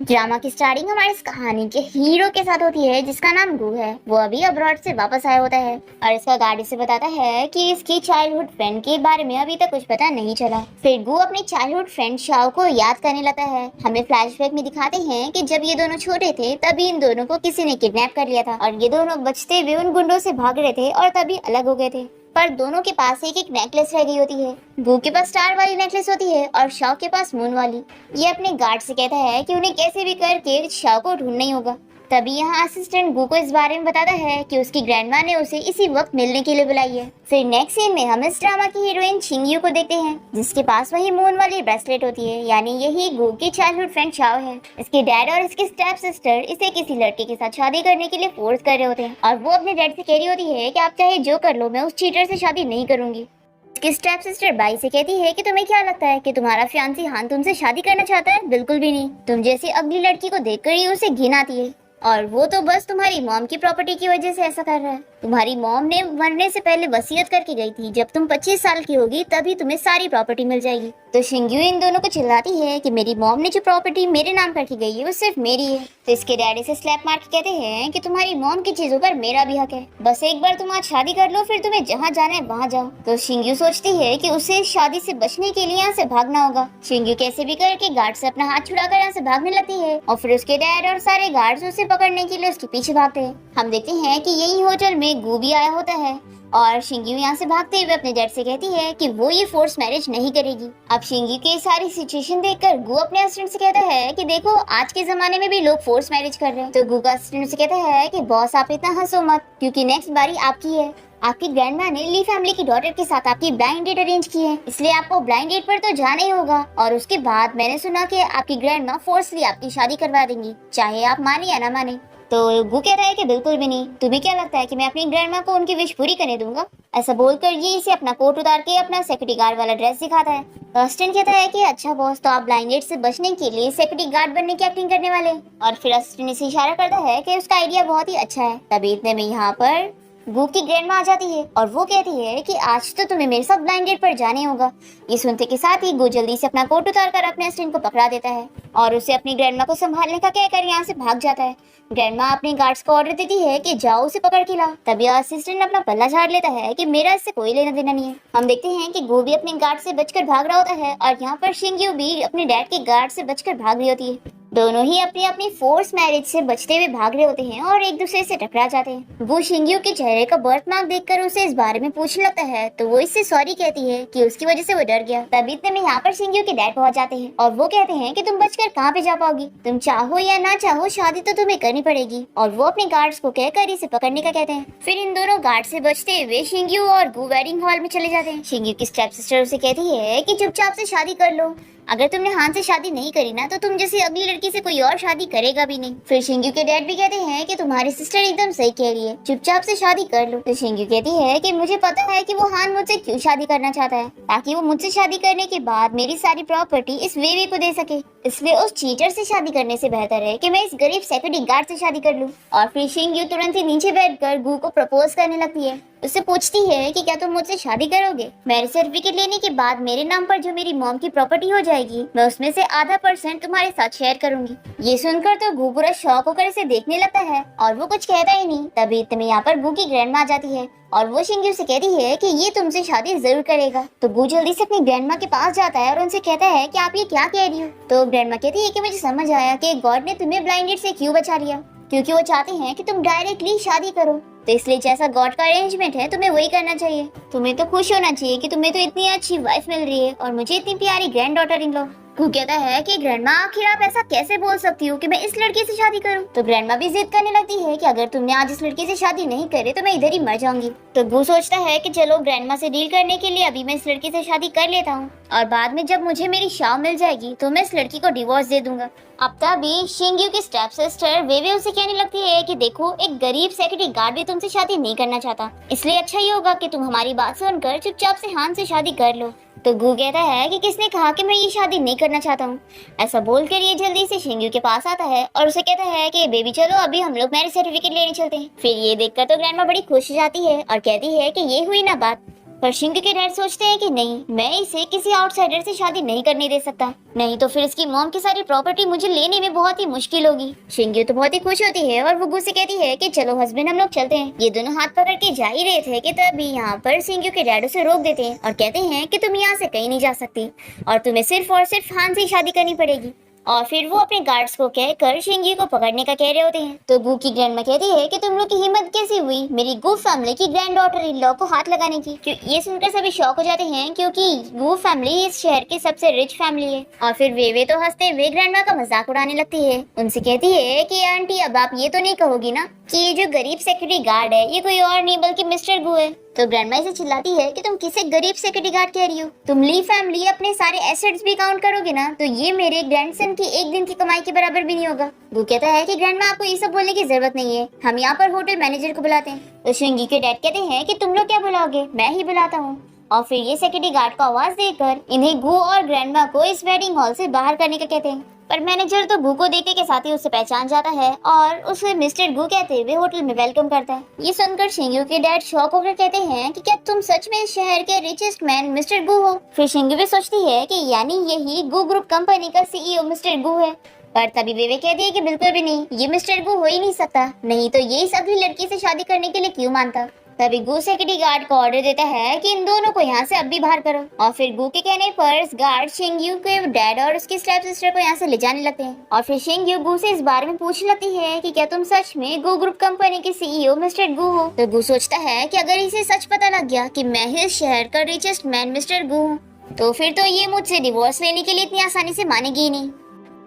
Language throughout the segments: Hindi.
ड्रामा की स्टार्टिंग हमारी इस कहानी के हीरो के साथ होती है जिसका नाम गू है। वो अभी अब्रॉड से वापस आया होता है और इसका गार्ड इसे बताता है कि इसकी चाइल्डहुड फ्रेंड के बारे में अभी तक कुछ पता नहीं चला। फिर गू अपनी चाइल्डहुड फ्रेंड शाओ को याद करने लगता है। हमें फ्लैशबैक में दिखाते हैं कि जब ये दोनों छोटे थे तभी इन दोनों को किसी ने किडनैप कर लिया था और ये दोनों बचते हुए उन गुंडों से भाग रहे थे और तभी अलग हो गए थे। पर दोनों के पास एक एक नेकलेस रह गई होती है। गू के पास स्टार वाली नेकलेस होती है और शाओ के पास मून वाली। ये अपने गार्ड से कहता है कि उन्हें कैसे भी करके शाओ को ढूंढना ही होगा। तभी यहाँ असिस्टेंट गू को इस बारे में बताता है कि उसकी ग्रैंडमा ने उसे इसी वक्त मिलने के लिए बुलाई है। फिर नेक्स्ट सीन में हम इस ड्रामा की हीरोइन छिंगयू को देखते हैं जिसके पास वही मून वाली ब्रेसलेट होती है, यानी यही गू की चाइल्डहुड फ्रेंड शाओ है। इसके डैड और इसकी स्टेप सिस्टर इसे किसी लड़के के साथ शादी करने के लिए फोर्स कर रहे होते हैं और वो अपने डैड से कह रही होती है कि आप चाहे जो कर लो, मैं उस चीटर से शादी नहीं करूंगी। उसकी स्टेप सिस्टर बाई से कहती है कि तुम्हें क्या लगता है कि तुम्हारा फियांसी हान तुमसे शादी करना चाहता है? बिल्कुल भी नहीं। तुम जैसी अगली लड़की को देखकर ही उसे घिन आती है और वो तो बस तुम्हारी मॉम की प्रॉपर्टी की वजह से ऐसा कर रहा है। तुम्हारी मॉम ने मरने से पहले वसीयत करके गई थी जब तुम 25 साल की होगी तभी तुम्हें सारी प्रॉपर्टी मिल जाएगी। तो शिंग्यू इन दोनों को चिल्लाती है कि मेरी मॉम ने जो प्रॉपर्टी मेरे नाम करके गई है वो सिर्फ मेरी है। तो इसके डैडी से स्लैप मार के कहते हैं कि तुम्हारी मॉम की चीजों पर मेरा भी हक है, बस एक बार तुम आज शादी कर लो, फिर तुम्हें जहाँ जाना है वहाँ जाओ। तो शिंग्यू सोचती है कि उसे इस शादी से बचने के लिए यहाँ से भागना होगा। शिंग्यू कैसे भी करके गार्ड से अपना हाथ छुड़ाकर यहाँ से भागने लगती है और फिर उसके डैड और सारे गार्ड्स उसे पकड़ने के लिए उसके पीछे भागते हैं। हम देखते हैं कि यही होटल में गू भी आया होता है और शिंग्यू यहाँ से भागते हुए अपने डैड से कहती है कि वो ये फोर्स मैरिज नहीं करेगी। अब शिंग्यू की सारी सिचुएशन देखकर गू अपने असिस्टेंट से कहता है कि देखो आज के जमाने में भी लोग फोर्स मैरिज कर रहे हैं। तो गू का असिस्टेंट से कहता है कि बॉस आप इतना हंसो मत, क्योंकि नेक्स्ट बारी आपकी है। आपकी ग्रैंडमा ने ली फैमिली की डॉटर के साथ आपकी ब्लाइंड डेट अरेंज की है, इसलिए आपको ब्लाइंड डेट पर तो जाना ही होगा। और उसके बाद मैंने सुना कि आपकी ग्रैंडमा फोर्सली आपकी शादी करवा देंगी, चाहे आप माने या ना माने। तो गू कहता है कि बिल्कुल भी नहीं। तुम्हें क्या लगता है कि मैं अपनी ग्रैंडमा को उनकी विश पूरी करने दूंगा? ऐसा बोलकर ये इसे अपना कोट उतार के अपना सिक्योरिटी गार्ड वाला ड्रेस दिखाता है। असिस्टेंट कहता है कि अच्छा बॉस, तो आप ब्लाइंड डेट से बचने के लिए सिक्योरिटी गार्ड बनने की एक्टिंग करने वाले। और फिर असिस्टेंट इसे इशारा करता है कि उसका आइडिया बहुत ही अच्छा है। तभी इतने में यहाँ पर गू की ग्रैंडमा आ जाती है और वो कहती है कि आज तो तुम्हें मेरे साथ ब्लाइंड डेट पर जाने होगा। ये सुनते के साथ ही गू जल्दी से अपना कोट उतार कर अपने असिस्टेंट को पकड़ा देता है और उसे अपनी ग्रैंडमा को संभालने का कहकर यहाँ से भाग जाता है। ग्रैंडमा अपने गार्ड्स को ऑर्डर देती है कि जाओ उसे पकड़ के लाओ। तभी असिस्टेंट अपना पल्ला झाड़ लेता है कि मेरा इससे कोई लेना देना नहीं है। हम देखते हैं कि गू भी अपने गार्ड से बचकर भाग रहा होता है और यहाँ पर शिंग्यू भी अपने डैड के गार्ड से बचकर भाग रही होती है। दोनों ही अपनी अपनी फोर्स मैरिज से बचते हुए भाग रहे होते हैं और एक दूसरे से टकरा जाते हैं। वो शिंग्यू के चेहरे का बर्थ मार्क देखकर उसे इस बारे में पूछने लगता है, तो वो इससे सॉरी कहती है कि उसकी वजह से वो डर गया। तभी इतने में यहाँ पर शिंग्यू के डैड पहुंच जाते हैं और वो कहते हैं कि तुम बचकर कहाँ पे जा पाओगी, तुम चाहो या ना चाहो शादी तो तुम्हें करनी पड़ेगी। और वो अपने गार्ड्स को कहकर इसे पकड़ने का कहते हैं। फिर इन दोनों गार्ड से बचते हुए शिंग्यू और गू वेडिंग हॉल में चले जाते हैं। शिंग्यू की स्टेप सिस्टर उसे कहती है कि चुपचाप से शादी कर लो, अगर तुमने हान से शादी नहीं करी ना तो तुम जैसी अगली लड़की से कोई और शादी करेगा भी नहीं। फिर शिंग्यू के डैड भी कहते हैं कि तुम्हारी सिस्टर एकदम सही कह रही है, चुपचाप से शादी कर लो। तो शिंग्यू कहती है कि मुझे पता है कि वो हान मुझसे क्यों शादी करना चाहता है, ताकि वो मुझसे शादी करने के बाद मेरी सारी प्रॉपर्टी इस वेवे को दे सके। इसलिए उस चीटर से शादी करने से बेहतर है कि मैं इस गरीब सिक्योरिटी गार्ड से शादी कर लूं। और फिर शिंग्यू तुरंत ही नीचे बैठकर गू को प्रपोज करने लगती है। उससे पूछती है कि क्या तुम मुझसे शादी करोगे? मैरिज सर्टिफिकेट लेने के बाद मेरे नाम पर जो मेरी मॉम की प्रॉपर्टी हो जाएगी, मैं उसमें से आधा % तुम्हारे साथ शेयर करूंगी। ये सुनकर तो गू पूरा शॉक होकर इसे देखने लगता है और वो कुछ कहता ही नहीं। तभी इतने यहाँ पर गू की ग्रैंडमा आ जाती है और वो शिंग्यू से कहती है कि ये तुमसे शादी जरूर करेगा। तो गू जल्दी से अपनी ग्रैंडमा के पास जाता है और उनसे कहता है कि आप ये क्या कह रही हो? तो ग्रैंडमा कहती है कि मुझे समझ आया कि गॉड ने तुम्हें ब्लाइंड डेट से क्यों बचा लिया, क्योंकि वो चाहते हैं कि तुम डायरेक्टली शादी करो। तो इसलिए जैसा गॉड का अरेंजमेंट है तुम्हें वही करना चाहिए। तुम्हें तो खुश होना चाहिए कि तुम्हें तो इतनी अच्छी वाइफ मिल रही है और मुझे इतनी प्यारी ग्रैंड डॉटर इन लो। गू कहता है कि ग्रैंडमा आखिर आप ऐसा कैसे बोल सकती हो कि मैं इस लड़की से शादी करूं? तो ग्रैंडमा भी जिद करने लगती है कि अगर तुमने आज इस लड़की से शादी नहीं करे तो मैं इधर ही मर जाऊंगी। तो गू सोचता है कि चलो ग्रैंडमा से डील करने के लिए अभी मैं इस लड़की से शादी कर लेता हूँ और बाद में जब मुझे मेरी शाव मिल जाएगी तो मैं इस लड़की को डिवोर्स दे दूंगा। अब तभी शिंग्यू की स्टेप सिस्टर वेवे उसे कहने लगती है कि देखो एक गरीब सिक्योरिटी गार्ड भी तुमसे शादी नहीं करना चाहता, इसलिए अच्छा ही होगा कि तुम हमारी बात सुनकर चुपचाप से हान से शादी कर लो। तो गू कहता है कि किसने कहा कि मैं ये शादी नहीं करना चाहता हूँ। ऐसा बोलकर ये जल्दी से शिंग्यू के पास आता है और उसे कहता है कि बेबी चलो अभी हम लोग मैरिज सर्टिफिकेट लेने चलते हैं। फिर ये देखकर तो ग्रैंडमा बड़ी खुश हो जाती है और कहती है कि ये हुई ना बात, पर शिंग के डैड सोचते हैं कि नहीं, मैं इसे किसी आउटसाइडर से शादी नहीं करने दे सकता, नहीं तो फिर इसकी मॉम की सारी प्रॉपर्टी मुझे लेने में बहुत ही मुश्किल होगी। शिंग तो बहुत ही खुश होती है और वो गु से कहती है कि चलो हस्बैंड हम लोग चलते हैं। ये दोनों हाथ पकड़ के जा ही रहे थे कि तभी यहाँ पर शिंग के डैड उसे रोक देते हैं और कहते हैं कि तुम यहाँ से कहीं नहीं जा सकती और तुम्हें सिर्फ और सिर्फ हान से ही शादी करनी पड़ेगी। और फिर वो अपने गार्ड्स को कहकर शिंगी को पकड़ने का कह रहे होते हैं। तो गु की ग्रैंडमा कहती है कि तुम लोग की हिम्मत कैसी हुई मेरी गु फैमिली की ग्रैंड डॉटर इन लॉ को हाथ लगाने की। ये सुनकर सभी शॉक हो जाते हैं क्योंकि गु फैमिली इस शहर की सबसे रिच फैमिली है। और फिर वे तो हंसते हुए ग्रैंडमा का मजाक उड़ाने लगती है। उनसे कहती है कि आंटी अब आप ये तो नहीं कहोगी ना कि ये जो गरीब सिक्योरिटी गार्ड है ये कोई और नहीं बल्कि मिस्टर गु है। तो ग्रैंडमा इसे चिल्लाती है कि तुम किसे गरीब सिक्योरिटी गार्ड कह रही हो? तुम ली फैमिली अपने सारे एसेट्स भी काउंट करोगे ना तो ये मेरे ग्रैंडसन की एक दिन की कमाई के बराबर भी नहीं होगा। वो कहता है कि ग्रैंडमा आपको ये सब बोलने की जरूरत नहीं है, हम यहाँ पर होटल मैनेजर को बुलाते हैं। तो शिंगी के डैड कहते हैं कि तुम लोग क्या बुलाओगे, मैं ही बुलाता हूँ। और फिर ये सिक्योरिटी गार्ड को आवाज देकर इन्हें गु और ग्रैंडमा को इस वेडिंग हॉल से बाहर करने का कहते हैं। पर मैनेजर तो गु को देखने के साथ ही उसे पहचान जाता है और उसे मिस्टर गु कहते हुए होटल में वेलकम करता है। ये सुनकर शिंगू के डैड शॉक होकर कहते हैं कि क्या तुम सच में इस शहर के रिचेस्ट मैन मिस्टर गु हो? फिर शिंगू भी सोचती है कि यानी यही गु ग्रुप कंपनी का सीईओ मिस्टर गु है। पर तभी वे कहती है कि बिल्कुल भी नहीं, ये मिस्टर गु हो ही नहीं सकता, नहीं तो ये इस अगली लड़की से शादी करने के लिए क्यों मानता। तभी गु सिक्योरिटी गार्ड को ऑर्डर देता है कि इन दोनों को यहाँ से अब भी बाहर करो। और फिर गु के कहने पर गार्ड शिंगयू के डैड और उसकी स्टेप सिस्टर को यहाँ से ले जाने लगते हैं। और फिर शिंगयू गु से इस बारे में पूछने लगती है कि क्या तुम सच में गु ग्रुप कंपनी के सीईओ मिस्टर गु हो? तो गु सोचता है कि अगर इसे सच पता लग गया कि मैं ही इस शहर का रिचेस्ट मैन मिस्टर गु हूँ तो फिर तो ये मुझसे डिवोर्स लेने के लिए इतनी आसानी से मानेगी ही नहीं।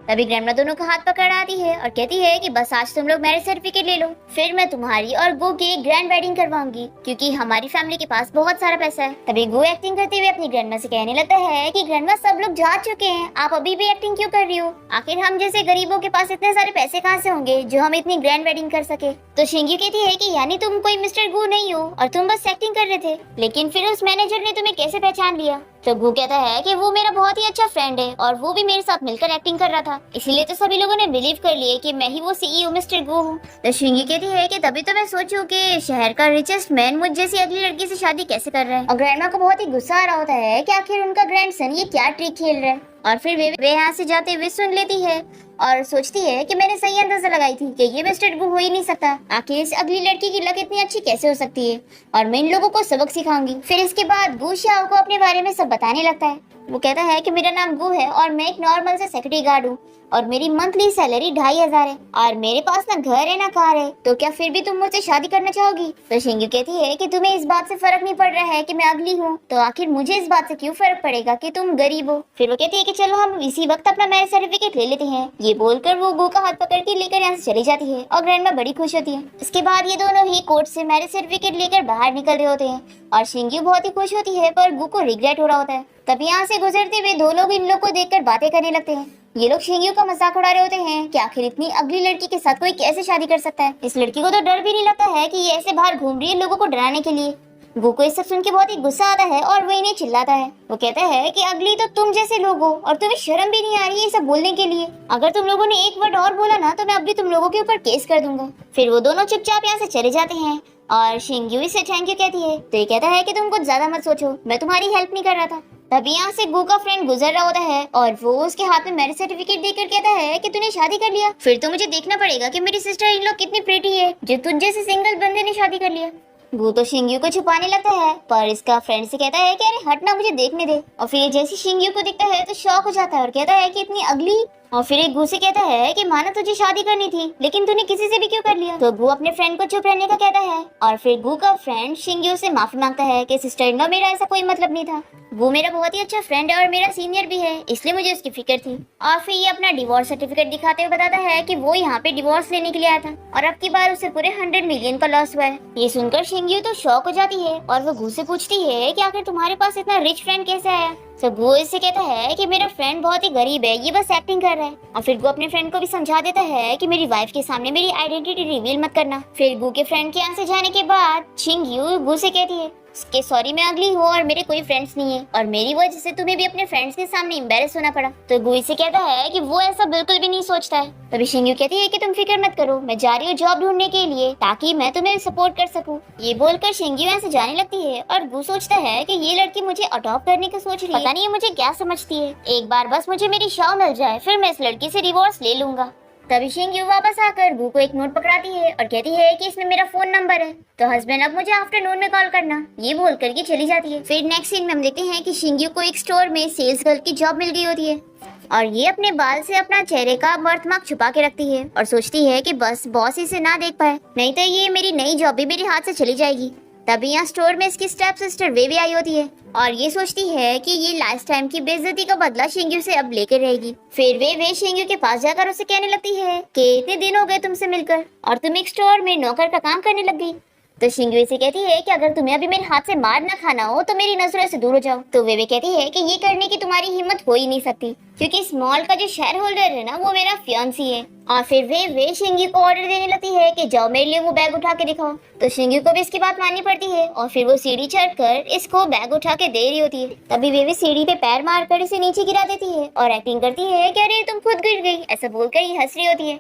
तभी ग्रैंडमा दोनों का हाथ पकड़ आती है और कहती है कि बस आज तुम लोग मैरिज सर्टिफिकेट ले लो, फिर मैं तुम्हारी और गु की ग्रैंड वेडिंग करवाऊंगी क्योंकि हमारी फैमिली के पास बहुत सारा पैसा है। तभी गु एक्टिंग करते हुए अपनी ग्रैंडमा से कहने लगता है कि ग्रैंडमा सब लोग जा चुके हैं, आप अभी भी एक्टिंग क्यों कर रही हो? आखिर हम जैसे गरीबों के पास इतने सारे पैसे कहाँ से होंगे जो हम इतनी ग्रैंड वेडिंग कर सके। तो शिंगी कहती है कि यानी तुम कोई मिस्टर गु नहीं हो और तुम बस एक्टिंग कर रहे थे, लेकिन फिर उस मैनेजर ने तुम्हें कैसे पहचान लिया? तो गु कहता है कि वो मेरा बहुत ही अच्छा फ्रेंड है और वो भी मेरे साथ मिलकर एक्टिंग कर रहा था, इसलिए तो सभी लोगों ने बिलीव कर लिए कि मैं ही वो सीईओ मिस्टर गु हूँ। तो शिंगी कहती है कि तभी तो मैं सोचूं कि शहर का रिचेस्ट मैन मुझ जैसी अगली लड़की से शादी कैसे कर रहा है। और ग्रैंडमा को बहुत ही गुस्सा आ रहा होता है कि आखिर उनका ग्रैंडसन ये क्या ट्रिक खेल रहा है। और फिर वे यहाँ से जाते हुए सुन लेती है और सोचती है कि मैंने सही अंदाजा लगाई थी कि ये मिस्टर गु हो ही नहीं सकता, आखिर इस अगली लड़की की लक इतनी अच्छी कैसे हो सकती है और मैं इन लोगों को सबक सिखाऊंगी। फिर इसके बाद गु शाओ को अपने बारे में सब बताने लगता है। वो कहता है कि मेरा नाम गु है और मैं एक नॉर्मल से सिक्योरिटी गार्ड हूँ और मेरी मंथली सैलरी 2500 है और मेरे पास ना घर है ना कार है, तो क्या फिर भी तुम मुझसे शादी करना चाहोगी? तो शिंगू कहती है कि तुम्हें इस बात से फर्क नहीं पड़ रहा है कि मैं अगली हूँ, तो आखिर मुझे इस बात से क्यों फर्क पड़ेगा कि तुम गरीब हो। फिर वो कहती है कि चलो हम इसी वक्त अपना मैरिज सर्टिफिकेट ले लेते हैं। ये बोलकर वो गु का हाथ पकड़ के लेकर यहाँ से चली जाती है और ग्रैंडमा बड़ी खुश होती है। इसके बाद ये दोनों ही कोर्ट से मैरिज सर्टिफिकेट लेकर बाहर निकल रहे होते हैं और शिंगू बहुत ही खुश होती है पर गु को रिग्रेट हो रहा होता है। तभी यहाँ से गुजरते हुए दो लोग इन लोग को देखकर बातें करने लगते हैं। ये लोग शिंगयू का मजाक उड़ा रहे होते हैं कि आखिर इतनी अगली लड़की के साथ कोई कैसे शादी कर सकता है। इस लड़की को तो डर भी नहीं लगता है कि ये ऐसे बाहर घूम रही है लोगों को डराने के लिए। गु को इस सब सुन के बहुत ही गुस्सा आता है और वो इन्हें चिल्लाता है। वो कहता है कि अगली तो तुम जैसे लोग हो और तुम्हें शर्म भी नहीं आ रही है ये सब बोलने के लिए। अगर तुम लोगों ने एक वर्ड और बोला ना तो मैं अभी तुम लोगों के ऊपर केस कर दूंगा। फिर वो दोनों चुपचाप यहाँ से चले जाते हैं और शिंगयू इसे थैंक यू कहती है। तो ये कहता है कि तुम कुछ ज्यादा मत सोचो, मैं तुम्हारी हेल्प नहीं कर रहा था। तभी यहाँ से गु का फ्रेंड गुजर रहा होता है और वो उसके हाथ में मैरिज सर्टिफिकेट देकर कहता है कि तूने शादी कर लिया, फिर तो मुझे देखना पड़ेगा कि मेरी सिस्टर इन लोग कितनी प्रीटी है जो तुझ जैसे सिंगल बंदे ने शादी कर लिया। गु तो शिंगयू को छुपाने लगता है पर इसका फ्रेंड से कहता है कि अरे हटना, मुझे देखने दे। और फिर जैसे शिंगयू को दिखता है तो शॉक हो जाता है और कहता है कि इतनी अगली। और फिर एक गु से कहता है कि माना तुझे शादी करनी थी लेकिन तूने किसी से भी क्यों कर लिया। तो गु अपने फ्रेंड को चुप रहने का कहता है और फिर गु का फ्रेंड शिंगयू से माफी मांगता है कि सिस्टर इन लॉ मेरा ऐसा कोई मतलब नहीं था, वो मेरा बहुत ही अच्छा फ्रेंड है और मेरा सीनियर भी है, इसलिए मुझे उसकी फिक्र थी। और फिर ये अपना डिवोर्स सर्टिफिकेट दिखाते हुए बताता है कि वो यहाँ पे डिवोर्स लेने के लिए आया था और अब की बार उसे पूरे 100 मिलियन का लॉस हुआ है। ये सुनकर शिंगयू तो शॉक हो जाती है और वो गु से पूछती है कि आखिर तुम्हारे पास इतना रिच फ्रेंड कैसे आया। तो गु इससे कहता है कि मेरा फ्रेंड बहुत ही गरीब है, ये बस एक्टिंग कर रहा है। और फिर गु अपने फ्रेंड को भी समझा देता है कि मेरी वाइफ के सामने मेरी आइडेंटिटी रिवील मत करना। फिर गु के फ्रेंड के यहाँ से जाने के बाद शिंगयू गु से कहती है कि सॉरी मैं अगली हूँ और मेरे कोई फ्रेंड्स नहीं है और मेरी वजह से तुम्हें भी अपने फ्रेंड्स के सामने एम्बेरस होना पड़ा। तो गु इसे कहता है कि वो ऐसा बिल्कुल भी नहीं सोचता है। तभी शिंग्यू कहती है कि तुम फिक्र मत करो, मैं जा रही हूँ जॉब ढूंढने के लिए ताकि मैं तुम्हें सपोर्ट कर सकूँ। ये बोलकर शिंग्यू यहाँ से जाने लगती है और गु सोचता है कि ये लड़की मुझे अडॉप्ट करने का सोच रही है, पता नहीं मुझे क्या समझती है। एक बार बस मुझे मेरी शॉ मिल जाए फिर मैं इस लड़की से डिवोर्स ले लूंगा। तभी शिंग्यू वापस आकर गु को एक नोट पकड़ाती है और कहती है कि इसमें मेरा फोन नंबर है, तो हस्बैंड अब मुझे आफ्टरनून में कॉल करना। ये बोलकर के चली जाती है। फिर नेक्स्ट सीन में हम देखते हैं कि शिंग्यू को एक स्टोर में सेल्स गर्ल की जॉब मिल गई होती है और ये अपने बाल से अपना चेहरे का बर्थमार्क छुपा के रखती है और सोचती है कि बस बॉस इसे ना देख पाए, नहीं तो ये मेरी नई जॉब भी मेरे हाथ से चली जाएगी। तभी यहाँ स्टोर में इसकी स्टेप सिस्टर वे भी आई होती है और ये सोचती है कि ये लास्ट टाइम की बेइज्जती का बदला शिंग्यू से अब लेकर रहेगी। फिर वे शिंग्यू के पास जाकर उसे कहने लगती है कि इतने दिन हो गए तुमसे मिलकर और तुम एक स्टोर में नौकर का काम करने लग गई। तो शिंग्यू इसे कहती है कि अगर तुम्हें अभी मेरे हाथ से मार ना खाना हो तो मेरी नजरों से दूर हो जाओ। तो वे कहती है कि ये करने की तुम्हारी हिम्मत हो ही नहीं सकती क्योंकि इस मॉल का जो शेयर होल्डर है ना वो मेरा फियांसी है। और फिर वे शिंग्यू को ऑर्डर देने लगती है कि जाओ मेरे लिए वो बैग उठा के दिखाओ। तो शिंग्यू को भी इसकी बात माननी पड़ती है और फिर वो सीढ़ी चढ़कर इसको बैग उठा के दे रही होती है। तभी वे सीढ़ी पे पैर मारकर इसे नीचे गिरा देती है और एक्टिंग करती है कि अरे तुम खुद गिर गई, ऐसा बोलकर ये हंस रही होती है।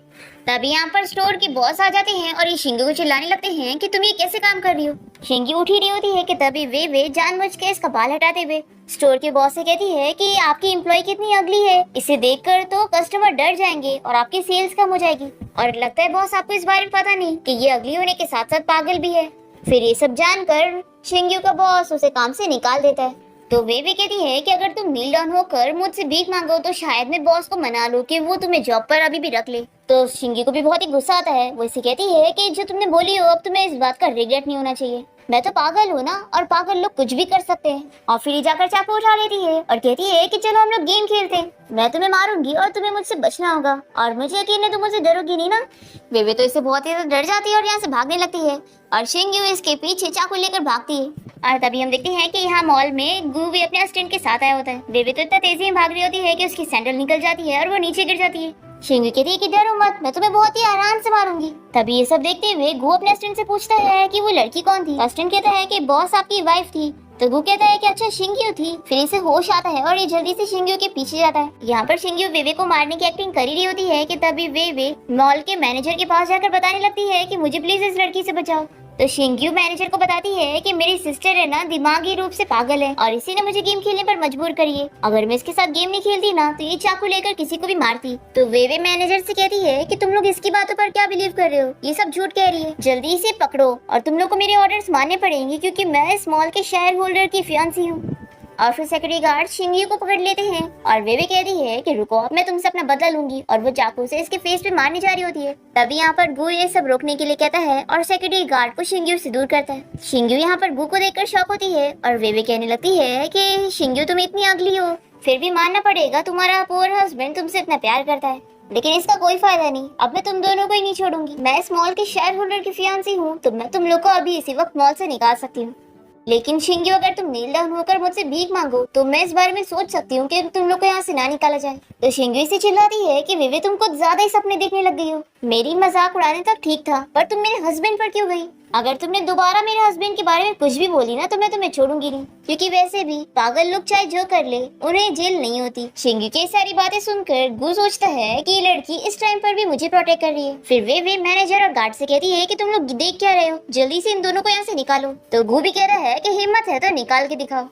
तभी यहाँ पर स्टोर की बॉस आ जाते हैं और ये शिंग्यू को चिल्लाने लगते हैं कि तुम ये कैसे काम कर रही हो। शिंग्यू उठ ही रही होती है कि तभी वे जानबूझ के इसका बाल हटाते हुए स्टोर के बॉस से कहती है कि आपकी एम्प्लॉय कितनी अगली है, इसे देखकर तो कस्टमर डर जाएंगे और आपकी सेल्स कम हो जाएगी। और लगता है बॉस आपको इस बारे में पता नहीं कि ये अगली होने के साथ साथ पागल भी है। फिर ये सब जानकर शिंग्यू का बॉस उसे काम से निकाल देता है। तो वे कहती है कि अगर तुम नील डाउन होकर मुझसे भीख मांगो तो शायद मैं बॉस को मना लूं कि वो तुम्हें जॉब पर अभी भी रख ले। तो शिंग्यू को भी बहुत ही गुस्सा आता है। वो इसे कहती है कि जो तुमने बोली हो अब तुम्हें इस बात का रिग्रेट नहीं होना चाहिए, मैं तो पागल हूँ ना और पागल लोग कुछ भी कर सकते हैं। और फिर जाकर चाकू उठा लेती है और कहती है कि चलो हम लोग गेम खेलते हैं, मैं तुम्हें मारूंगी और तुम्हें मुझसे बचना होगा और मुझे यकीन है तुम मुझसे डरोगी नहीं ना। वे तो इससे बहुत ही डर जाती है और यहाँ से भागने लगती है और शिंग्यू इसके पीछे चाकू लेकर भागती है। और तभी हम देखते हैं कि यहाँ मॉल में गु भी अपने असिस्टेंट के साथ आया होता है। वे तो इतना तेजी में भाग रही होती है कि उसकी सैंडल निकल जाती है और वो नीचे गिर जाती है। शिंग्यू कहती है कि डरो मत, मैं तुम्हें बहुत ही आराम से मारूंगी। तभी ये सब देखते हुए गु अपने असिस्टेंट से पूछता है कि वो लड़की कौन थी। असिस्टेंट कहता है कि बॉस आपकी वाइफ थी। तो गु कहता है कि अच्छा शिंग्यू थी। फिर इसे होश आता है और ये जल्दी से शिंग्यू के पीछे जाता है। यहाँ पर शिंग्यू वे को मारने की एक्टिंग कर ही रही होती है कि तभी वे मॉल के मैनेजर के पास जाकर बताने लगती है कि मुझे प्लीज इस लड़की से बचाओ। तो शिंग्यू मैनेजर को बताती है कि मेरी सिस्टर है ना दिमागी रूप से पागल है और इसी ने मुझे गेम खेलने पर मजबूर करी है। अगर मैं इसके साथ गेम नहीं खेलती ना तो ये चाकू लेकर किसी को भी मारती। तो वे मैनेजर से कहती है कि तुम लोग इसकी बातों पर क्या बिलीव कर रहे हो, ये सब झूठ कह रही है, जल्दी इसे पकड़ो और तुम लोग को मेरे ऑर्डर्स मानने पड़ेंगे क्योंकि मैं इस मॉल के शेयर होल्डर की फियांसी हूँ। और फिर सिक्योरिटी गार्ड शिंग्यू को पकड़ लेते हैं और वे कहती है कि रुको अब मैं तुमसे अपना बदला लूंगी और वो चाकू से इसके फेस पे मारने जा रही होती है। तभी यहाँ पर गु ये सब रोकने के लिए कहता है और सिक्योरिटी गार्ड को शिंग्यू से दूर करता है। शिंग्यू यहाँ पर गु को देखकर शॉक होती है और वे कहने लगती है कि शिंग्यू तुम इतनी अगली हो, फिर भी मानना पड़ेगा तुम्हारा पुअर हस्बैंड तुमसे इतना प्यार करता है, लेकिन इसका कोई फायदा नहीं, अब मैं तुम दोनों को ही नहीं छोड़ूंगी। मैं इस मॉल के शेयर होल्डर की फियांसी हूँ तो मैं तुम लोग को अभी इसी वक्त मॉल से निकाल सकती हूँ, लेकिन शिंग्यू अगर तुम नील डाउन होकर मुझसे भीख मांगो तो मैं इस बारे में सोच सकती हूँ कि तुम लोग को यहाँ से ना निकाला जाए। तो शिंग्यू से चिल्लाती है कि वे तुम कुछ ज्यादा ही सपने देखने लग गई हो, मेरी मजाक उड़ाने तक ठीक था पर तुम मेरे हस्बैंड पर क्यों गई। अगर तुमने दोबारा मेरे हस्बैंड के बारे में कुछ भी बोली ना तो मैं तुम्हें छोड़ूंगी नहीं, क्योंकि वैसे भी पागल लोग चाहे जो कर ले उन्हें जेल नहीं होती। शिंग्यू की सारी बातें सुनकर गु सोचता है कि ये लड़की इस टाइम पर भी मुझे प्रोटेक्ट कर रही है। फिर वे मैनेजर और गार्ड से कहती है कि तुम लोग देख क्या रहे हो, जल्दी से इन दोनों को यहाँ से निकालो। तो गु भी कह रहा है कि हिम्मत है तो निकाल के दिखाओ।